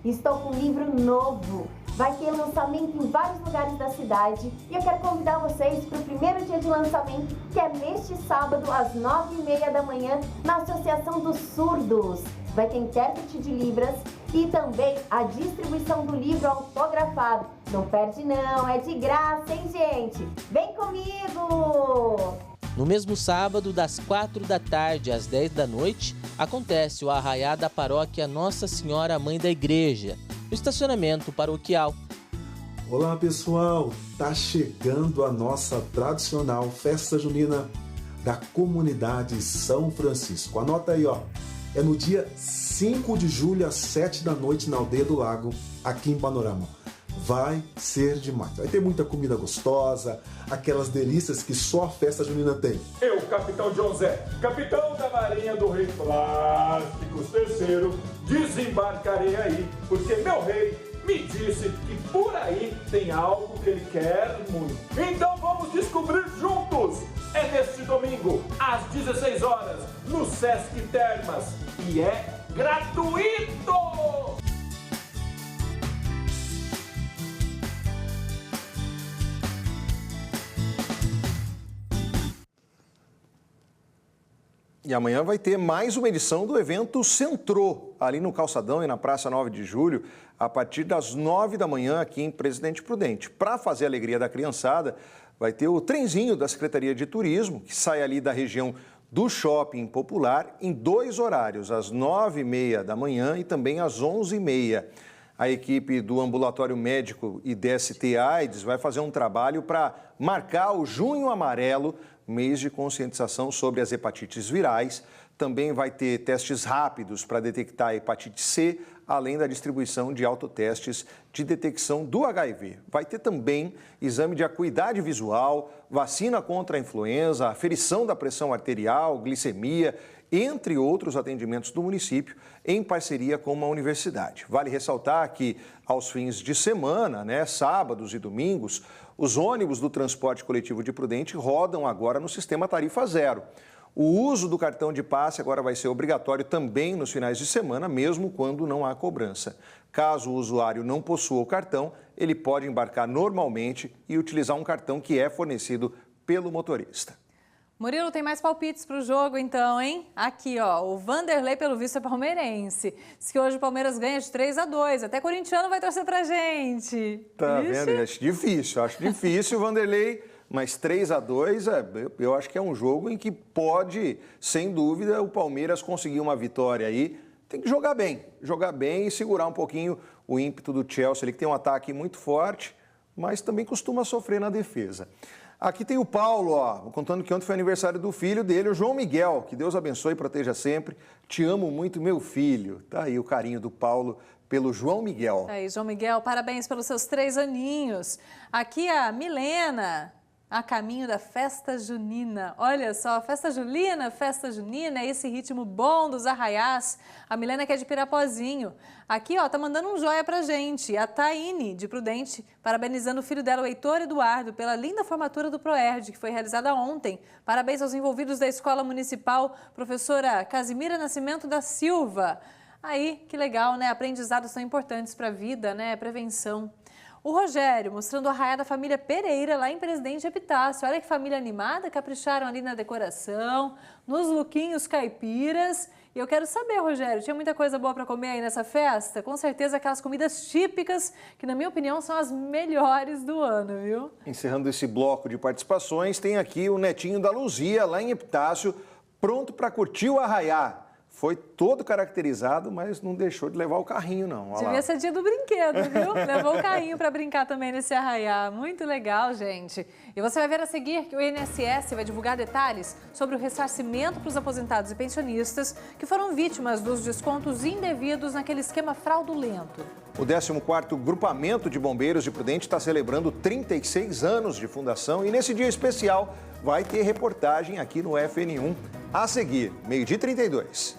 Estou com um livro novo. Vai ter lançamento em vários lugares da cidade e eu quero convidar vocês para o primeiro dia de lançamento, que é neste sábado, às 9h30 da manhã, na Associação dos Surdos. Vai ter intérprete de Libras e também a distribuição do livro autografado. Não perde não, é de graça, hein, gente? Vem comigo! No mesmo sábado, das 4 da tarde às 10 da noite, acontece o arraiá da paróquia Nossa Senhora Mãe da Igreja, no estacionamento paroquial. Olá pessoal, tá chegando a nossa tradicional festa junina da comunidade São Francisco. Anota aí, é no dia 5 de julho às 7 da noite na Aldeia do Lago, aqui em Panorama. vai ser demais. Vai ter muita comida gostosa, aquelas delícias que só a festa junina tem. Eu, capitão John Zé, capitão da Marinha do Rei Plásticos III, desembarcarei aí, porque meu rei me disse que por aí tem algo que ele quer muito. Então vamos descobrir juntos! É neste domingo, às 16 horas, no Sesc Termas, e é gratuito! E amanhã vai ter mais uma edição do evento Centrô, ali no Calçadão e na Praça 9 de Julho, a partir das 9 da manhã aqui em Presidente Prudente. Para fazer a alegria da criançada, vai ter o trenzinho da Secretaria de Turismo, que sai ali da região do Shopping Popular em 2 horários, às 9h30 da manhã e também às 11h30. A equipe do Ambulatório Médico e DST-AIDS vai fazer um trabalho para marcar o Junho Amarelo, mês de conscientização sobre as hepatites virais. Também vai ter testes rápidos para detectar a hepatite C, além da distribuição de autotestes de detecção do HIV. Vai ter também exame de acuidade visual, vacina contra a influenza, aferição da pressão arterial, glicemia, entre outros atendimentos do município, em parceria com uma universidade. Vale ressaltar que, aos fins de semana, sábados e domingos, os ônibus do transporte coletivo de Prudente rodam agora no sistema tarifa zero. O uso do cartão de passe agora vai ser obrigatório também nos finais de semana, mesmo quando não há cobrança. Caso o usuário não possua o cartão, ele pode embarcar normalmente e utilizar um cartão que é fornecido pelo motorista. Murilo, tem mais palpites para o jogo então, hein? Aqui, ó, o Vanderlei, pelo visto, é palmeirense. Diz que hoje o Palmeiras ganha de 3-2. Até corintiano vai torcer pra gente. Tá vendo? Acho difícil o Vanderlei, mas 3-2, eu acho que é um jogo em que pode, sem dúvida, o Palmeiras conseguir uma vitória aí. Tem que jogar bem e segurar um pouquinho o ímpeto do Chelsea, ele que tem um ataque muito forte, mas também costuma sofrer na defesa. Aqui tem o Paulo, contando que ontem foi aniversário do filho dele, o João Miguel. Que Deus abençoe e proteja sempre. Te amo muito, meu filho. Tá aí o carinho do Paulo pelo João Miguel. Aí, João Miguel, parabéns pelos seus 3 aninhos. Aqui a Milena, a caminho da festa junina. Olha só, festa junina, é esse ritmo bom dos arraiás. A Milena que é de Pirapozinho. Aqui, ó, tá mandando um joia pra gente. A Taine, de Prudente, parabenizando o filho dela, o Heitor Eduardo, pela linda formatura do ProERD, que foi realizada ontem. Parabéns aos envolvidos da Escola Municipal, professora Casimira Nascimento da Silva. Aí, que legal, né? Aprendizados são importantes pra vida, né? Prevenção. O Rogério, mostrando a arraiá da família Pereira, lá em Presidente Epitácio. Olha que família animada, capricharam ali na decoração, nos lookinhos caipiras. E eu quero saber, Rogério, tinha muita coisa boa para comer aí nessa festa? Com certeza aquelas comidas típicas, que na minha opinião são as melhores do ano, viu? Encerrando esse bloco de participações, tem aqui o netinho da Luzia, lá em Epitácio, pronto para curtir o arraiá. Foi todo caracterizado, mas não deixou de levar o carrinho, não. Olha Devia lá. ser dia do brinquedo, viu? Levou o carrinho para brincar também nesse arraiá. Muito legal, gente. E você vai ver a seguir que o INSS vai divulgar detalhes sobre o ressarcimento para os aposentados e pensionistas que foram vítimas dos descontos indevidos naquele esquema fraudulento. O 14º Grupamento de Bombeiros de Prudente está celebrando 36 anos de fundação e nesse dia especial vai ter reportagem aqui no FN1. A seguir, 12h32.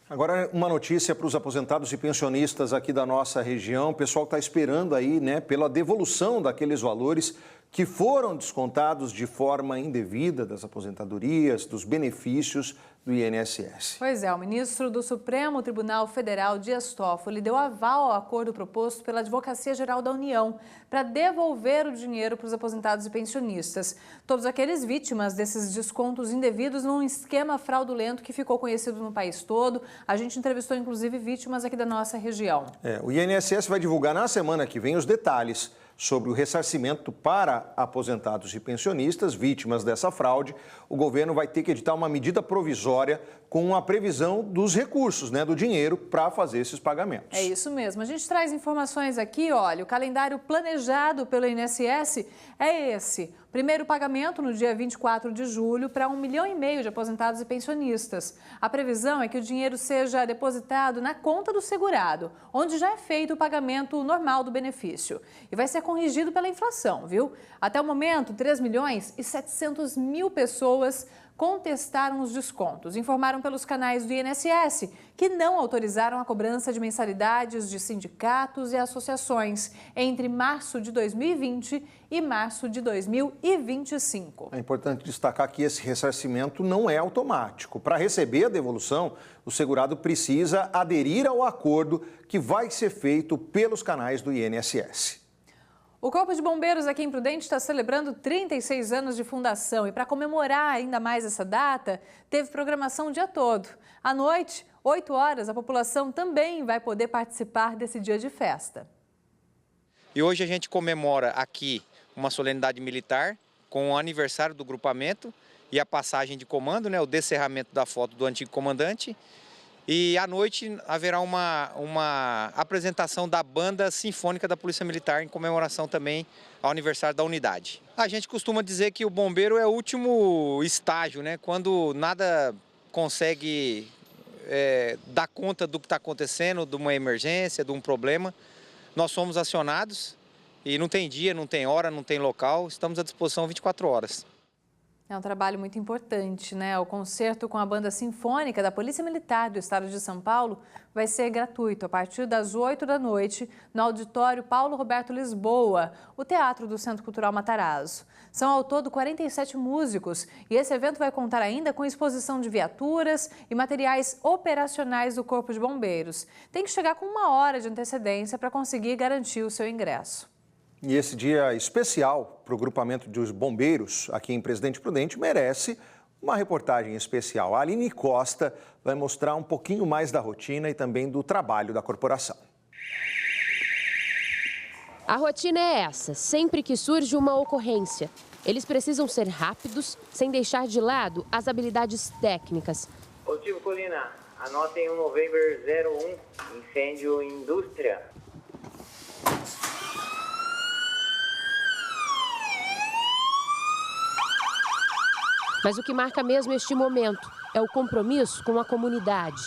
Agora, uma notícia para os aposentados e pensionistas aqui da nossa região. O pessoal está esperando aí, pela devolução daqueles valores que foram descontados de forma indevida das aposentadorias, dos benefícios do INSS. Pois é, o ministro do Supremo Tribunal Federal, Dias Toffoli, deu aval ao acordo proposto pela Advocacia Geral da União para devolver o dinheiro para os aposentados e pensionistas. Todos aqueles vítimas desses descontos indevidos num esquema fraudulento que ficou conhecido no país todo. A gente entrevistou, inclusive, vítimas aqui da nossa região. O INSS vai divulgar na semana que vem os detalhes sobre o ressarcimento para aposentados e pensionistas vítimas dessa fraude. O governo vai ter que editar uma medida provisória com a previsão dos recursos, do dinheiro para fazer esses pagamentos. É isso mesmo. A gente traz informações aqui, olha, o calendário planejado pelo INSS é esse. Primeiro pagamento no dia 24 de julho para 1,5 milhão de aposentados e pensionistas. A previsão é que o dinheiro seja depositado na conta do segurado, onde já é feito o pagamento normal do benefício. E vai ser corrigido pela inflação, viu? Até o momento, 3.700.000 pessoas contestaram os descontos. Informaram pelos canais do INSS que não autorizaram a cobrança de mensalidades de sindicatos e associações entre março de 2020 e março de 2025. É importante destacar que esse ressarcimento não é automático. Para receber a devolução, o segurado precisa aderir ao acordo que vai ser feito pelos canais do INSS. O Corpo de Bombeiros aqui em Prudente está celebrando 36 anos de fundação e para comemorar ainda mais essa data, teve programação o dia todo. À noite, 8 horas, a população também vai poder participar desse dia de festa. E hoje a gente comemora aqui uma solenidade militar com o aniversário do grupamento e a passagem de comando, né, o descerramento da foto do antigo comandante. E à noite haverá uma apresentação da Banda Sinfônica da Polícia Militar em comemoração também ao aniversário da unidade. A gente costuma dizer que o bombeiro é o último estágio, né? Quando nada consegue dar conta do que está acontecendo, de uma emergência, de um problema, nós somos acionados e não tem dia, não tem hora, não tem local, estamos à disposição 24 horas. É um trabalho muito importante, né? O concerto com a Banda Sinfônica da Polícia Militar do Estado de São Paulo vai ser gratuito a partir das 8 da noite no auditório Paulo Roberto Lisboa, o Teatro do Centro Cultural Matarazzo. São ao todo 47 músicos e esse evento vai contar ainda com exposição de viaturas e materiais operacionais do Corpo de Bombeiros. Tem que chegar com 1 hora de antecedência para conseguir garantir o seu ingresso. E esse dia especial para o grupamento dos bombeiros aqui em Presidente Prudente merece uma reportagem especial. A Aline Costa vai mostrar um pouquinho mais da rotina e também do trabalho da corporação. A rotina é essa, sempre que surge uma ocorrência. Eles precisam ser rápidos, sem deixar de lado as habilidades técnicas. Motivo Colina, anotem o November 01, incêndio em indústria. Mas o que marca mesmo este momento é o compromisso com a comunidade.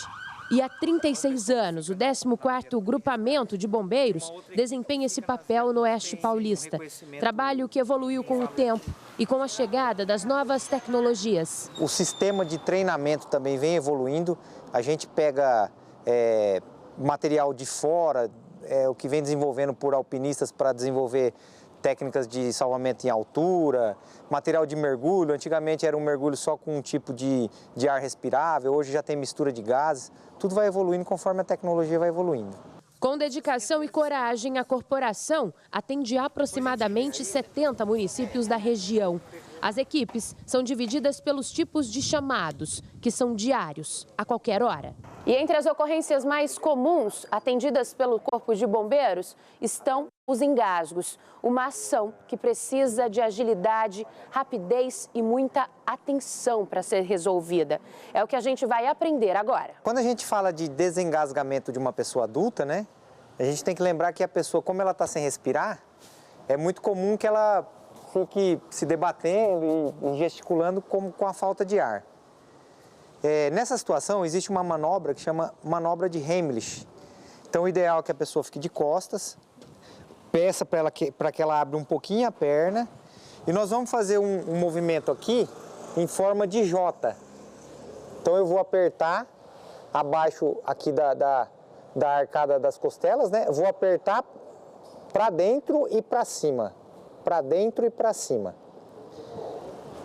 E há 36 anos, o 14º Grupamento de Bombeiros desempenha esse papel no Oeste Paulista. Trabalho que evoluiu com o tempo e com a chegada das novas tecnologias. O sistema de treinamento também vem evoluindo. A gente pega material de fora, o que vem desenvolvendo por alpinistas para desenvolver técnicas de salvamento em altura, material de mergulho. Antigamente era um mergulho só com um tipo de ar respirável, hoje já tem mistura de gases. Tudo vai evoluindo conforme a tecnologia vai evoluindo. Com dedicação e coragem, a corporação atende aproximadamente 70 municípios da região. As equipes são divididas pelos tipos de chamados, que são diários, a qualquer hora. E entre as ocorrências mais comuns atendidas pelo Corpo de Bombeiros estão os engasgos, uma ação que precisa de agilidade, rapidez e muita atenção para ser resolvida. É o que a gente vai aprender agora. Quando a gente fala de desengasgamento de uma pessoa adulta, né, a gente tem que lembrar que a pessoa, como ela está sem respirar, é muito comum que ela fique se debatendo e gesticulando com a falta de ar. Nessa situação, existe uma manobra que chama manobra de Heimlich. Então, o ideal é que a pessoa fique de costas, peça para que ela abra um pouquinho a perna e nós vamos fazer um movimento aqui em forma de J. Então, eu vou apertar abaixo aqui da arcada das costelas, né? Eu vou apertar para dentro e para cima, para dentro e para cima.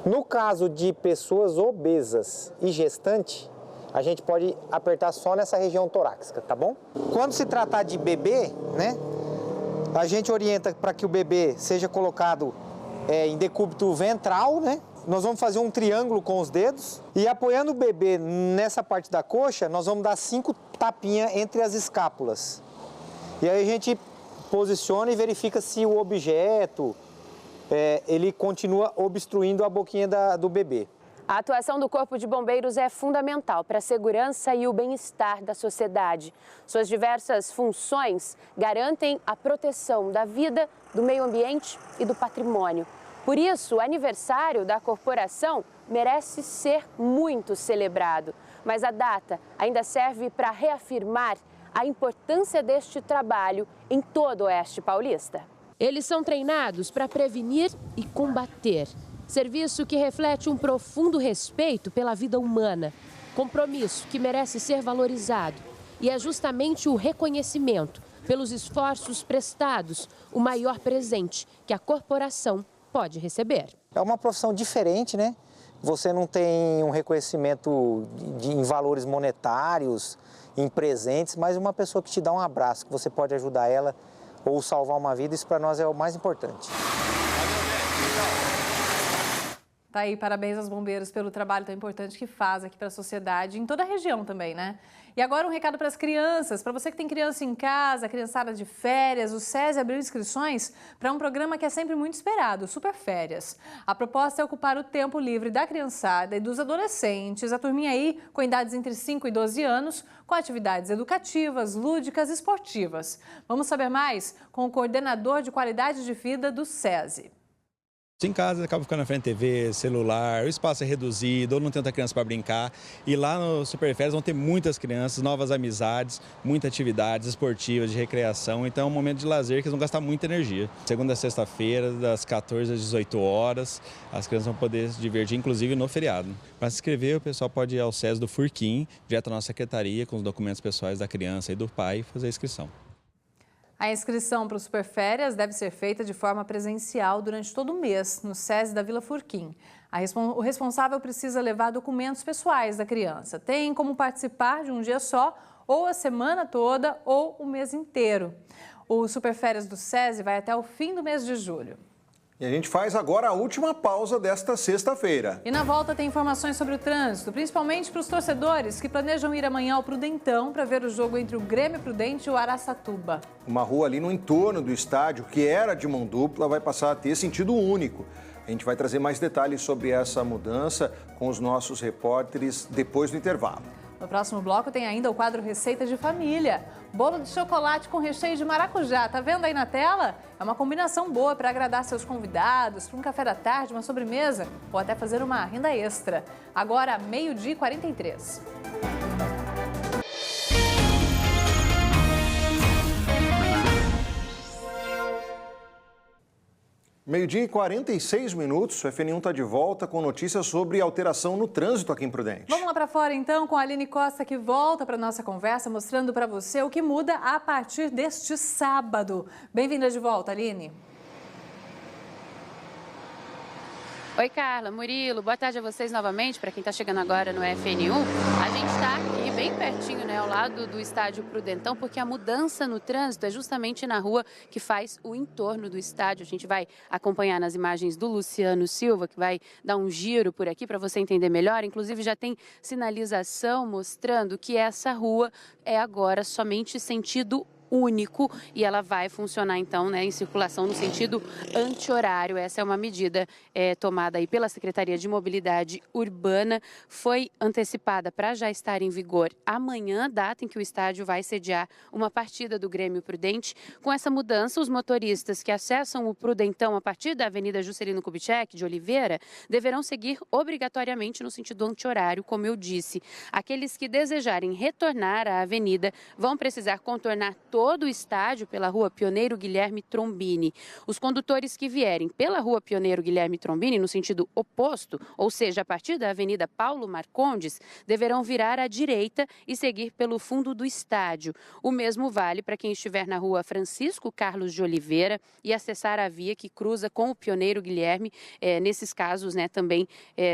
No caso de pessoas obesas e gestantes, a gente pode apertar só nessa região torácica, tá bom? Quando se tratar de bebê, né, a gente orienta para que o bebê seja colocado em decúbito ventral, né? Nós vamos fazer um triângulo com os dedos e apoiando o bebê nessa parte da coxa, nós vamos dar 5 tapinhas entre as escápulas. E aí a gente posiciona e verifica se o objeto ele continua obstruindo a boquinha do bebê. A atuação do Corpo de Bombeiros é fundamental para a segurança e o bem-estar da sociedade. Suas diversas funções garantem a proteção da vida, do meio ambiente e do patrimônio. Por isso, o aniversário da corporação merece ser muito celebrado. Mas a data ainda serve para reafirmar a importância deste trabalho em todo o Oeste Paulista. Eles são treinados para prevenir e combater. Serviço que reflete um profundo respeito pela vida humana. Compromisso que merece ser valorizado. E é justamente o reconhecimento pelos esforços prestados o maior presente que a corporação pode receber. É uma profissão diferente, né? Você não tem um reconhecimento em valores monetários, em presentes, mas uma pessoa que te dá um abraço, que você pode ajudar ela ou salvar uma vida, isso para nós é o mais importante. Tá aí, parabéns aos bombeiros pelo trabalho tão importante que faz aqui para a sociedade, em toda a região também, né? E agora um recado para as crianças, para você que tem criança em casa, criançada de férias, o SESI abriu inscrições para um programa que é sempre muito esperado, o Super Férias. A proposta é ocupar o tempo livre da criançada e dos adolescentes, a turminha aí com idades entre 5 e 12 anos, com atividades educativas, lúdicas e esportivas. Vamos saber mais com o coordenador de qualidade de vida do SESI. Em casa acaba ficando na frente da TV, celular, o espaço é reduzido, ou não tem tanta criança para brincar. E lá no Super Férias vão ter muitas crianças, novas amizades, muitas atividades esportivas, de recreação. Então é um momento de lazer que eles vão gastar muita energia. Segunda a sexta-feira, das 14 às 18 horas, as crianças vão poder se divertir, inclusive no feriado. Para se inscrever, o pessoal pode ir ao SESI do Furquim, direto à nossa secretaria, com os documentos pessoais da criança e do pai, e fazer a inscrição. A inscrição para o Super Férias deve ser feita de forma presencial durante todo o mês, no SESI da Vila Furquim. O responsável precisa levar documentos pessoais da criança. Tem como participar de um dia só, ou a semana toda, ou o mês inteiro. O Super Férias do SESI vai até o fim do mês de julho. E a gente faz agora a última pausa desta sexta-feira. E na volta tem informações sobre o trânsito, principalmente para os torcedores que planejam ir amanhã ao Prudentão para ver o jogo entre o Grêmio Prudente e o Araçatuba. Uma rua ali no entorno do estádio, que era de mão dupla, vai passar a ter sentido único. A gente vai trazer mais detalhes sobre essa mudança com os nossos repórteres depois do intervalo. No próximo bloco tem ainda o quadro Receita de Família. Bolo de chocolate com recheio de maracujá. Tá vendo aí na tela? É uma combinação boa para agradar seus convidados, para um café da tarde, uma sobremesa ou até fazer uma renda extra. Agora, 12h43. Meio-dia e 46 minutos, o FN1 está de volta com notícias sobre alteração no trânsito aqui em Prudente. Vamos lá para fora então com a Aline Costa, que volta para a nossa conversa, mostrando para você o que muda a partir deste sábado. Bem-vinda de volta, Aline. Oi, Carla, Murilo, boa tarde a vocês novamente. Para quem está chegando agora no FN1, a gente está aqui bem pertinho, né, ao lado do estádio Prudentão, porque a mudança no trânsito é justamente na rua que faz o entorno do estádio. A gente vai acompanhar nas imagens do Luciano Silva, que vai dar um giro por aqui para você entender melhor. Inclusive já tem sinalização mostrando que essa rua é agora somente sentido único e ela vai funcionar então, né, em circulação no sentido anti-horário. Essa é uma medida tomada aí pela Secretaria de Mobilidade Urbana, foi antecipada para já estar em vigor amanhã, data em que o estádio vai sediar uma partida do Grêmio Prudente. Com essa mudança, os motoristas que acessam o Prudentão a partir da Avenida Juscelino Kubitschek de Oliveira deverão seguir obrigatoriamente no sentido anti-horário, como eu disse. Aqueles que desejarem retornar à avenida vão precisar contornar todo o estádio pela Rua Pioneiro Guilherme Trombini. Os condutores que vierem pela Rua Pioneiro Guilherme Trombini no sentido oposto, ou seja, a partir da Avenida Paulo Marcondes, deverão virar à direita e seguir pelo fundo do estádio. O mesmo vale para quem estiver na Rua Francisco Carlos de Oliveira e acessar a via que cruza com o Pioneiro Guilherme. Nesses casos, né, também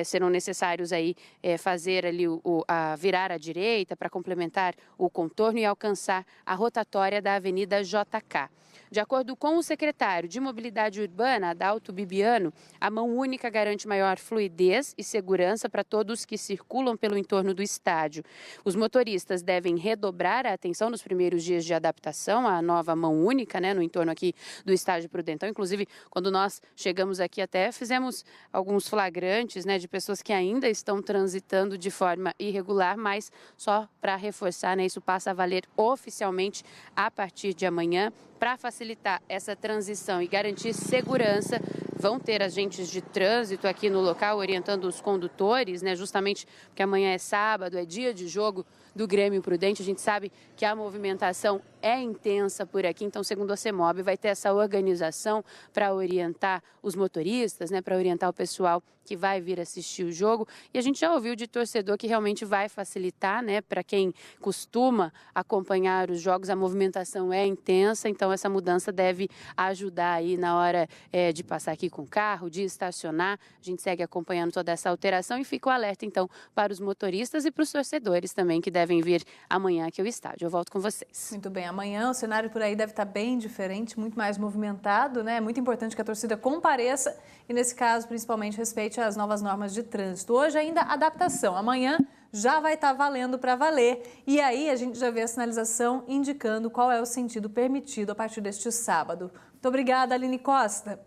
serão necessários aí fazer ali a virar à direita para complementar o contorno e alcançar a rotatória da Avenida JK. De acordo com o secretário de Mobilidade Urbana, Adalto Bibiano, a mão única garante maior fluidez e segurança para todos que circulam pelo entorno do estádio. Os motoristas devem redobrar a atenção nos primeiros dias de adaptação à nova mão única, né, no entorno aqui do estádio Prudentão. Inclusive, quando nós chegamos aqui até fizemos alguns flagrantes, né, de pessoas que ainda estão transitando de forma irregular, mas só para reforçar, né, isso passa a valer oficialmente a partir de amanhã. Para facilitar essa transição e garantir segurança, vão ter agentes de trânsito aqui no local orientando os condutores, né? Justamente porque amanhã é sábado, é dia de jogo do Grêmio Prudente. A gente sabe que a movimentação é intensa por aqui, então, segundo a CEMOB, vai ter essa organização para orientar os motoristas, né, para orientar o pessoal que vai vir assistir o jogo. E a gente já ouviu de torcedor que realmente vai facilitar, né, para quem costuma acompanhar os jogos, a movimentação é intensa, então essa mudança deve ajudar aí na hora de passar aqui com o carro, de estacionar. A gente segue acompanhando toda essa alteração e fica o alerta, então, para os motoristas e para os torcedores também que devem vir amanhã aqui ao estádio. Eu volto com vocês. Muito bem, amanhã o cenário por aí deve estar bem diferente, muito mais movimentado, né? É muito importante que a torcida compareça e, nesse caso, principalmente, respeite as novas normas de trânsito. Hoje ainda adaptação, amanhã já vai estar valendo para valer. E aí a gente já vê a sinalização indicando qual é o sentido permitido a partir deste sábado. Muito obrigada, Aline Costa.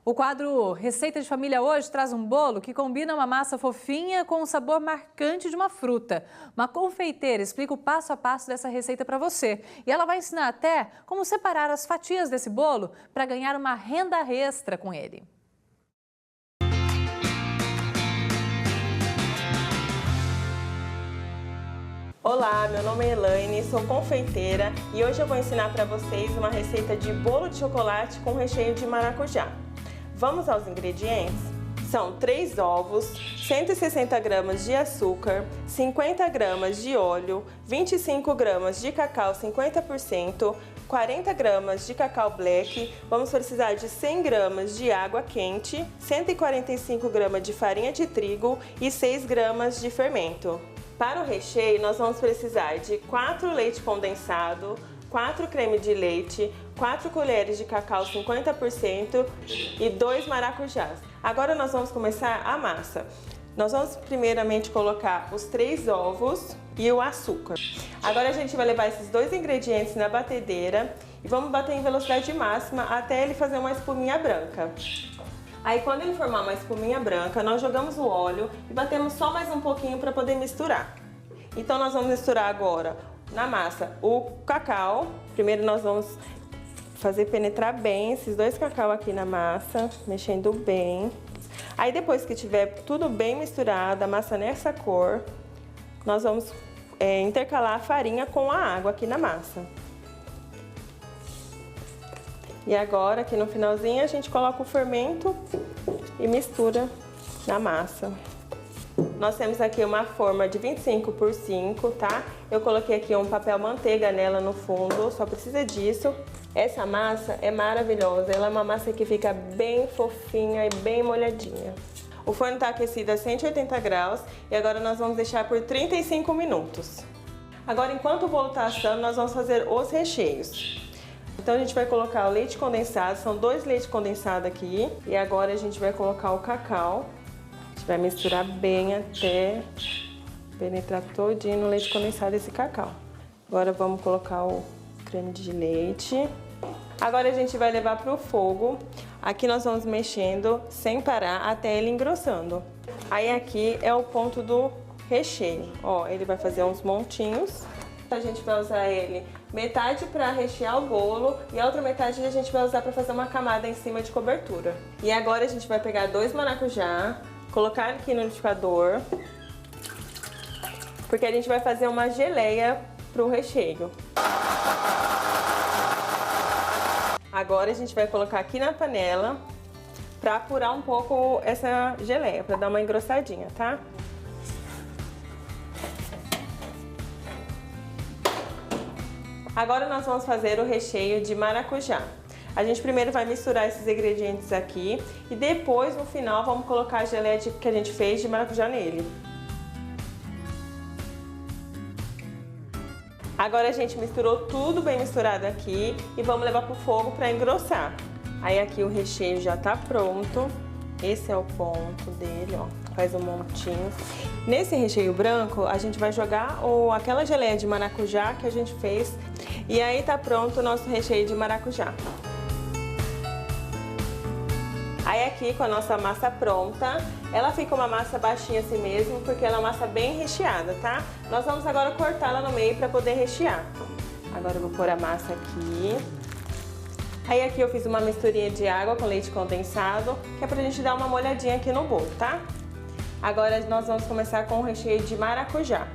O quadro Receita de Família hoje traz um bolo que combina uma massa fofinha com o sabor marcante de uma fruta. Uma confeiteira explica o passo a passo dessa receita para você. E ela vai ensinar até como separar as fatias desse bolo para ganhar uma renda extra com ele. Olá, meu nome é Elaine, sou confeiteira e hoje eu vou ensinar para vocês uma receita de bolo de chocolate com recheio de maracujá. Vamos aos ingredientes? São 3 ovos, 160 gramas de açúcar, 50 gramas de óleo, 25 gramas de cacau 50%, 40 gramas de cacau black, vamos precisar de 100 gramas de água quente, 145 gramas de farinha de trigo e 6 gramas de fermento. Para o recheio, nós vamos precisar de 4 leite condensado, 4 creme de leite, 4 colheres de cacau 50% e 2 maracujás. Agora nós vamos começar a massa. Nós vamos primeiramente colocar os 3 ovos e o açúcar. Agora a gente vai levar esses 2 ingredientes na batedeira e vamos bater em velocidade máxima até ele fazer uma espuminha branca. Aí quando ele formar uma espuminha branca, nós jogamos o óleo e batemos só mais um pouquinho para poder misturar. Então nós vamos misturar agora na massa o cacau. Primeiro nós vamos fazer penetrar bem esses 2 cacau aqui na massa, mexendo bem. Aí depois que tiver tudo bem misturado, a massa nessa cor, nós vamos intercalar a farinha com a água aqui na massa. E agora, aqui no finalzinho, a gente coloca o fermento e mistura na massa. Nós temos aqui uma forma de 25 por 5, tá? Eu coloquei aqui um papel manteiga nela no fundo, só precisa disso. Essa massa é maravilhosa, ela é uma massa que fica bem fofinha e bem molhadinha. O forno está aquecido a 180 graus e agora nós vamos deixar por 35 minutos. Agora, enquanto o bolo está assando, nós vamos fazer os recheios. Então a gente vai colocar o leite condensado, são 2 leites condensados aqui. E agora a gente vai colocar o cacau. A gente vai misturar bem até penetrar todinho no leite condensado esse cacau. Agora vamos colocar o creme de leite. Agora a gente vai levar para o fogo. Aqui nós vamos mexendo sem parar até ele engrossando. Aí aqui é o ponto do recheio. Ó, ele vai fazer uns montinhos. A gente vai usar ele metade para rechear o bolo e a outra metade a gente vai usar para fazer uma camada em cima de cobertura. E agora a gente vai pegar 2 maracujá, colocar aqui no liquidificador, porque a gente vai fazer uma geleia para o recheio. Agora a gente vai colocar aqui na panela para apurar um pouco essa geleia, para dar uma engrossadinha, tá? Agora nós vamos fazer o recheio de maracujá. A gente primeiro vai misturar esses ingredientes aqui e depois, no final, vamos colocar a geleia que a gente fez de maracujá nele. Agora a gente misturou tudo bem misturado aqui e vamos levar para o fogo para engrossar. Aí aqui o recheio já está pronto. Esse é o ponto dele, ó. Faz um montinho. Nesse recheio branco, a gente vai jogar aquela geleia de maracujá que a gente fez. E aí tá pronto o nosso recheio de maracujá. Aí aqui com a nossa massa pronta, ela fica uma massa baixinha assim mesmo, porque ela é uma massa bem recheada, tá? Nós vamos agora cortá-la no meio para poder rechear. Agora eu vou pôr a massa aqui. Aí aqui eu fiz uma misturinha de água com leite condensado, que é pra gente dar uma molhadinha aqui no bolo, tá? Agora nós vamos começar com o recheio de maracujá.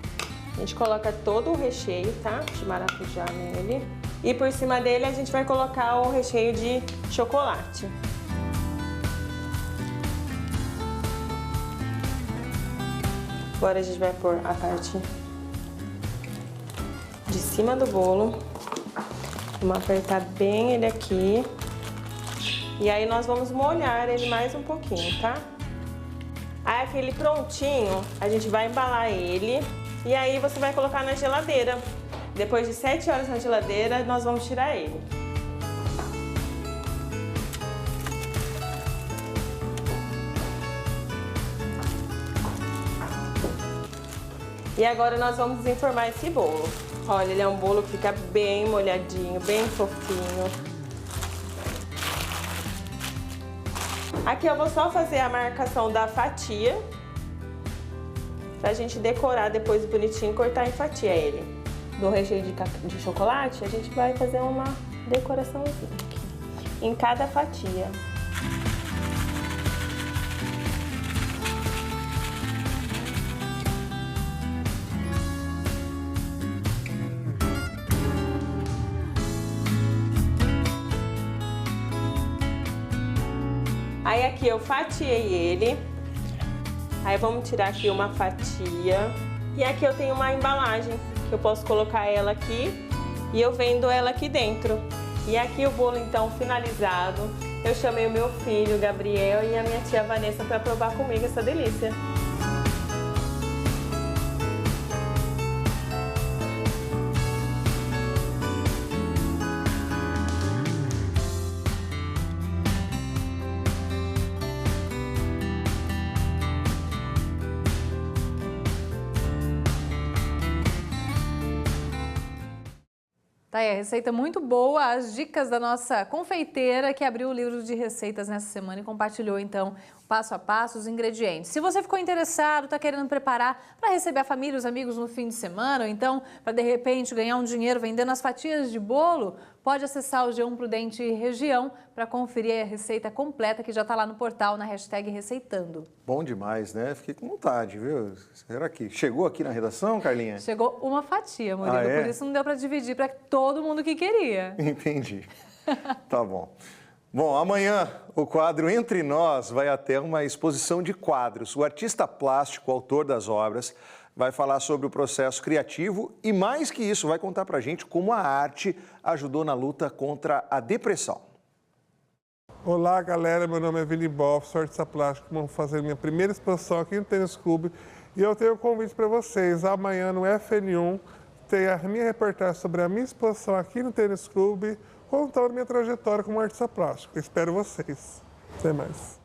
A gente coloca todo o recheio, tá? De maracujá nele. E por cima dele a gente vai colocar o recheio de chocolate. Agora a gente vai pôr a parte de cima do bolo. Vamos apertar bem ele aqui. E aí nós vamos molhar ele mais um pouquinho, tá? Aí aquele prontinho, a gente vai embalar ele. E aí você vai colocar na geladeira. Depois de 7 horas na geladeira, nós vamos tirar ele. E agora nós vamos desenformar esse bolo. Olha, ele é um bolo que fica bem molhadinho, bem fofinho. Aqui eu vou só fazer a marcação da fatia, pra gente decorar depois bonitinho e cortar em fatia ele. Do recheio de chocolate, a gente vai fazer uma decoraçãozinha aqui, em cada fatia. Aí aqui eu fatiei ele. Aí vamos tirar aqui uma fatia. E aqui eu tenho uma embalagem, que eu posso colocar ela aqui e eu vendo ela aqui dentro. E aqui o bolo então finalizado. Eu chamei o meu filho, Gabriel, e a minha tia Vanessa para provar comigo essa delícia. Tá aí, a receita muito boa, as dicas da nossa confeiteira que abriu o livro de receitas nessa semana e compartilhou então passo a passo os ingredientes. Se você ficou interessado, está querendo preparar para receber a família, os amigos no fim de semana, ou então para de repente ganhar um dinheiro vendendo as fatias de bolo, pode acessar o G1 Prudente Região para conferir a receita completa que já está lá no portal na hashtag Receitando. Bom demais, né? Fiquei com vontade, viu? Será que chegou aqui na redação, Carlinha? Chegou uma fatia, Murilo, por isso não deu para dividir para todo mundo que queria. Entendi. Tá bom. Bom, amanhã o quadro Entre Nós vai até uma exposição de quadros. O artista plástico, autor das obras, vai falar sobre o processo criativo e, mais que isso, vai contar pra gente como a arte ajudou na luta contra a depressão. Olá, galera. Meu nome é Vini Boff, sou artista plástico. Vamos fazer minha primeira exposição aqui no Tênis Clube. E eu tenho um convite para vocês. Amanhã no FN1 tem a minha reportagem sobre a minha exposição aqui no Tênis Clube, contando minha trajetória como artista plástico. Espero vocês. Até mais.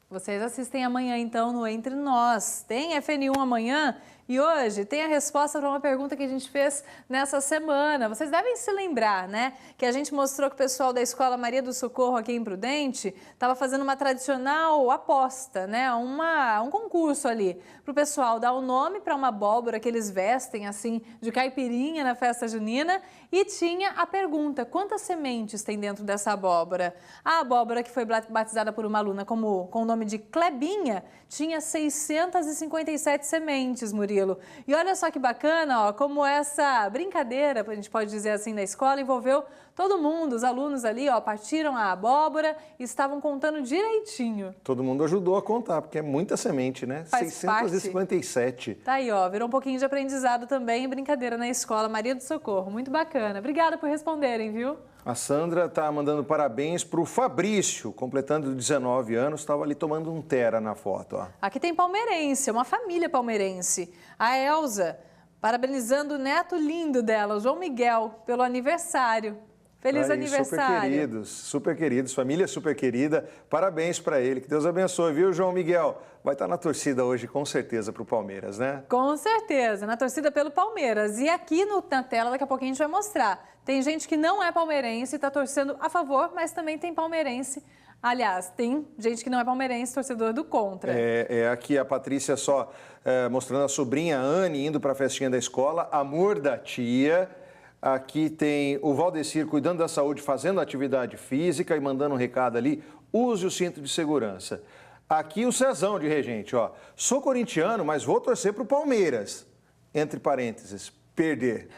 Vocês assistem amanhã, então, no Entre Nós. Tem FN1 amanhã e hoje tem a resposta para uma pergunta que a gente fez nessa semana. Vocês devem se lembrar, né? Que a gente mostrou que o pessoal da Escola Maria do Socorro aqui em Prudente estava fazendo uma tradicional aposta, né? Um concurso ali para o pessoal dar o nome para uma abóbora que eles vestem, assim, de caipirinha na festa junina. E tinha a pergunta, quantas sementes tem dentro dessa abóbora? A abóbora que foi batizada por uma aluna com o nome de Clebinha tinha 657 sementes, Murilo. E olha só que bacana, ó, como essa brincadeira, a gente pode dizer assim, da escola, envolveu todo mundo. Os alunos ali, ó, partiram a abóbora e estavam contando direitinho. Todo mundo ajudou a contar, porque é muita semente, né? Faz 657. Tá aí, ó, virou um pouquinho de aprendizado também, brincadeira na Escola Maria do Socorro. Muito bacana. Obrigada por responderem, viu? A Sandra está mandando parabéns para o Fabrício, completando 19 anos, estava ali tomando um tera na foto. Ó. Aqui tem palmeirense, uma família palmeirense. A Elza, parabenizando o neto lindo dela, o João Miguel, pelo aniversário. Feliz aniversário. Super queridos, família super querida. Parabéns para ele, que Deus abençoe, viu, João Miguel? Vai estar na torcida hoje, com certeza, para o Palmeiras, né? Com certeza, na torcida pelo Palmeiras. E aqui na tela, daqui a pouquinho a gente vai mostrar. Tem gente que não é palmeirense e está torcendo a favor, mas também tem palmeirense. Aliás, tem gente que não é palmeirense, torcedor do contra. Aqui a Patrícia mostrando a sobrinha Anne indo para a festinha da escola, amor da tia. Aqui tem o Valdecir cuidando da saúde, fazendo atividade física e mandando um recado ali, use o cinto de segurança. Aqui o Cezão de Regente, ó. Sou corintiano, mas vou torcer para o Palmeiras. Entre parênteses, perder.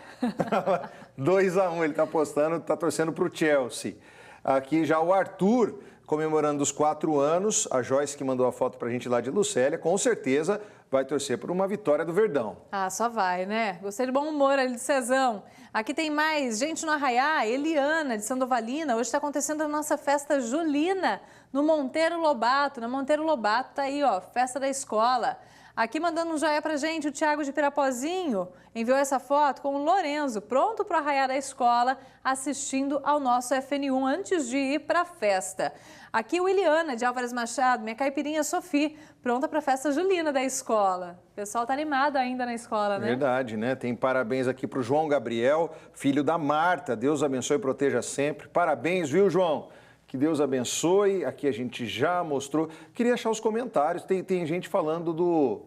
2-1, ele está postando, está torcendo para o Chelsea. Aqui já o Arthur, comemorando os 4 anos. A Joyce, que mandou a foto para a gente lá de Lucélia, com certeza vai torcer por uma vitória do Verdão. Ah, só vai, né? Gostei de bom humor ali de Cezão. Aqui tem mais gente no Arraiá, Eliana, de Sandovalina. Hoje está acontecendo a nossa festa julina no Monteiro Lobato. Na Monteiro Lobato tá aí, ó, festa da escola. Aqui mandando um joia pra gente, o Thiago de Pirapozinho enviou essa foto com o Lorenzo, pronto para o Arraiá da escola, assistindo ao nosso FN1 antes de ir para a festa. Aqui o Iliana de Álvares Machado, minha caipirinha Sophie, pronta para a festa julina da escola. O pessoal tá animado ainda na escola, né? Verdade, né? Tem parabéns aqui pro João Gabriel, filho da Marta. Deus abençoe e proteja sempre. Parabéns, viu, João? Que Deus abençoe. Aqui a gente já mostrou. Queria achar os comentários. Tem gente falando do...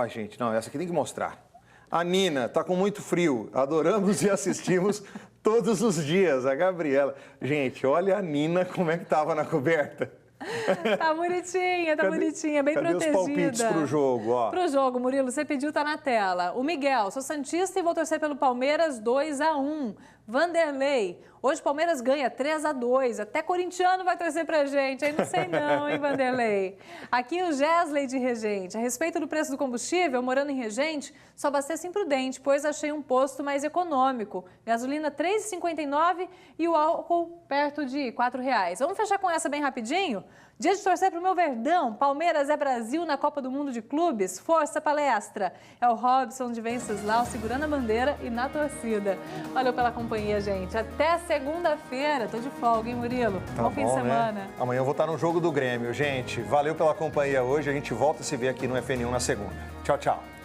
gente, não, essa aqui tem que mostrar. A Nina, tá com muito frio. Adoramos e assistimos todos os dias. A Gabriela. Gente, olha a Nina como é que tava na coberta. Tá bonitinha, bonitinha, bem cadê protegida. Os palpites pro jogo, ó? Pro jogo, Murilo, você pediu, tá na tela. O Miguel, sou santista e vou torcer pelo Palmeiras 2-1. Vanderlei, hoje o Palmeiras ganha 3-2. Até corintiano vai torcer pra gente, aí não sei não, hein, Vanderlei? Aqui o Gesley de Regente. A respeito do preço do combustível, morando em Regente, só abasteço imprudente, pois achei um posto mais econômico. Gasolina R$ 3,59 e o álcool perto de R$ 4,00. Vamos fechar com essa bem rapidinho? Dia de torcer pro meu Verdão. Palmeiras é Brasil na Copa do Mundo de Clubes. Força, palestra. É o Robson de Venceslau segurando a bandeira e na torcida. Valeu pela companhia, gente. Até segunda-feira. Tô de folga, hein, Murilo? Tá bom fim de semana. Né? Amanhã eu vou estar no jogo do Grêmio, gente. Valeu pela companhia hoje. A gente volta a se ver aqui no FN1 na segunda. Tchau, tchau.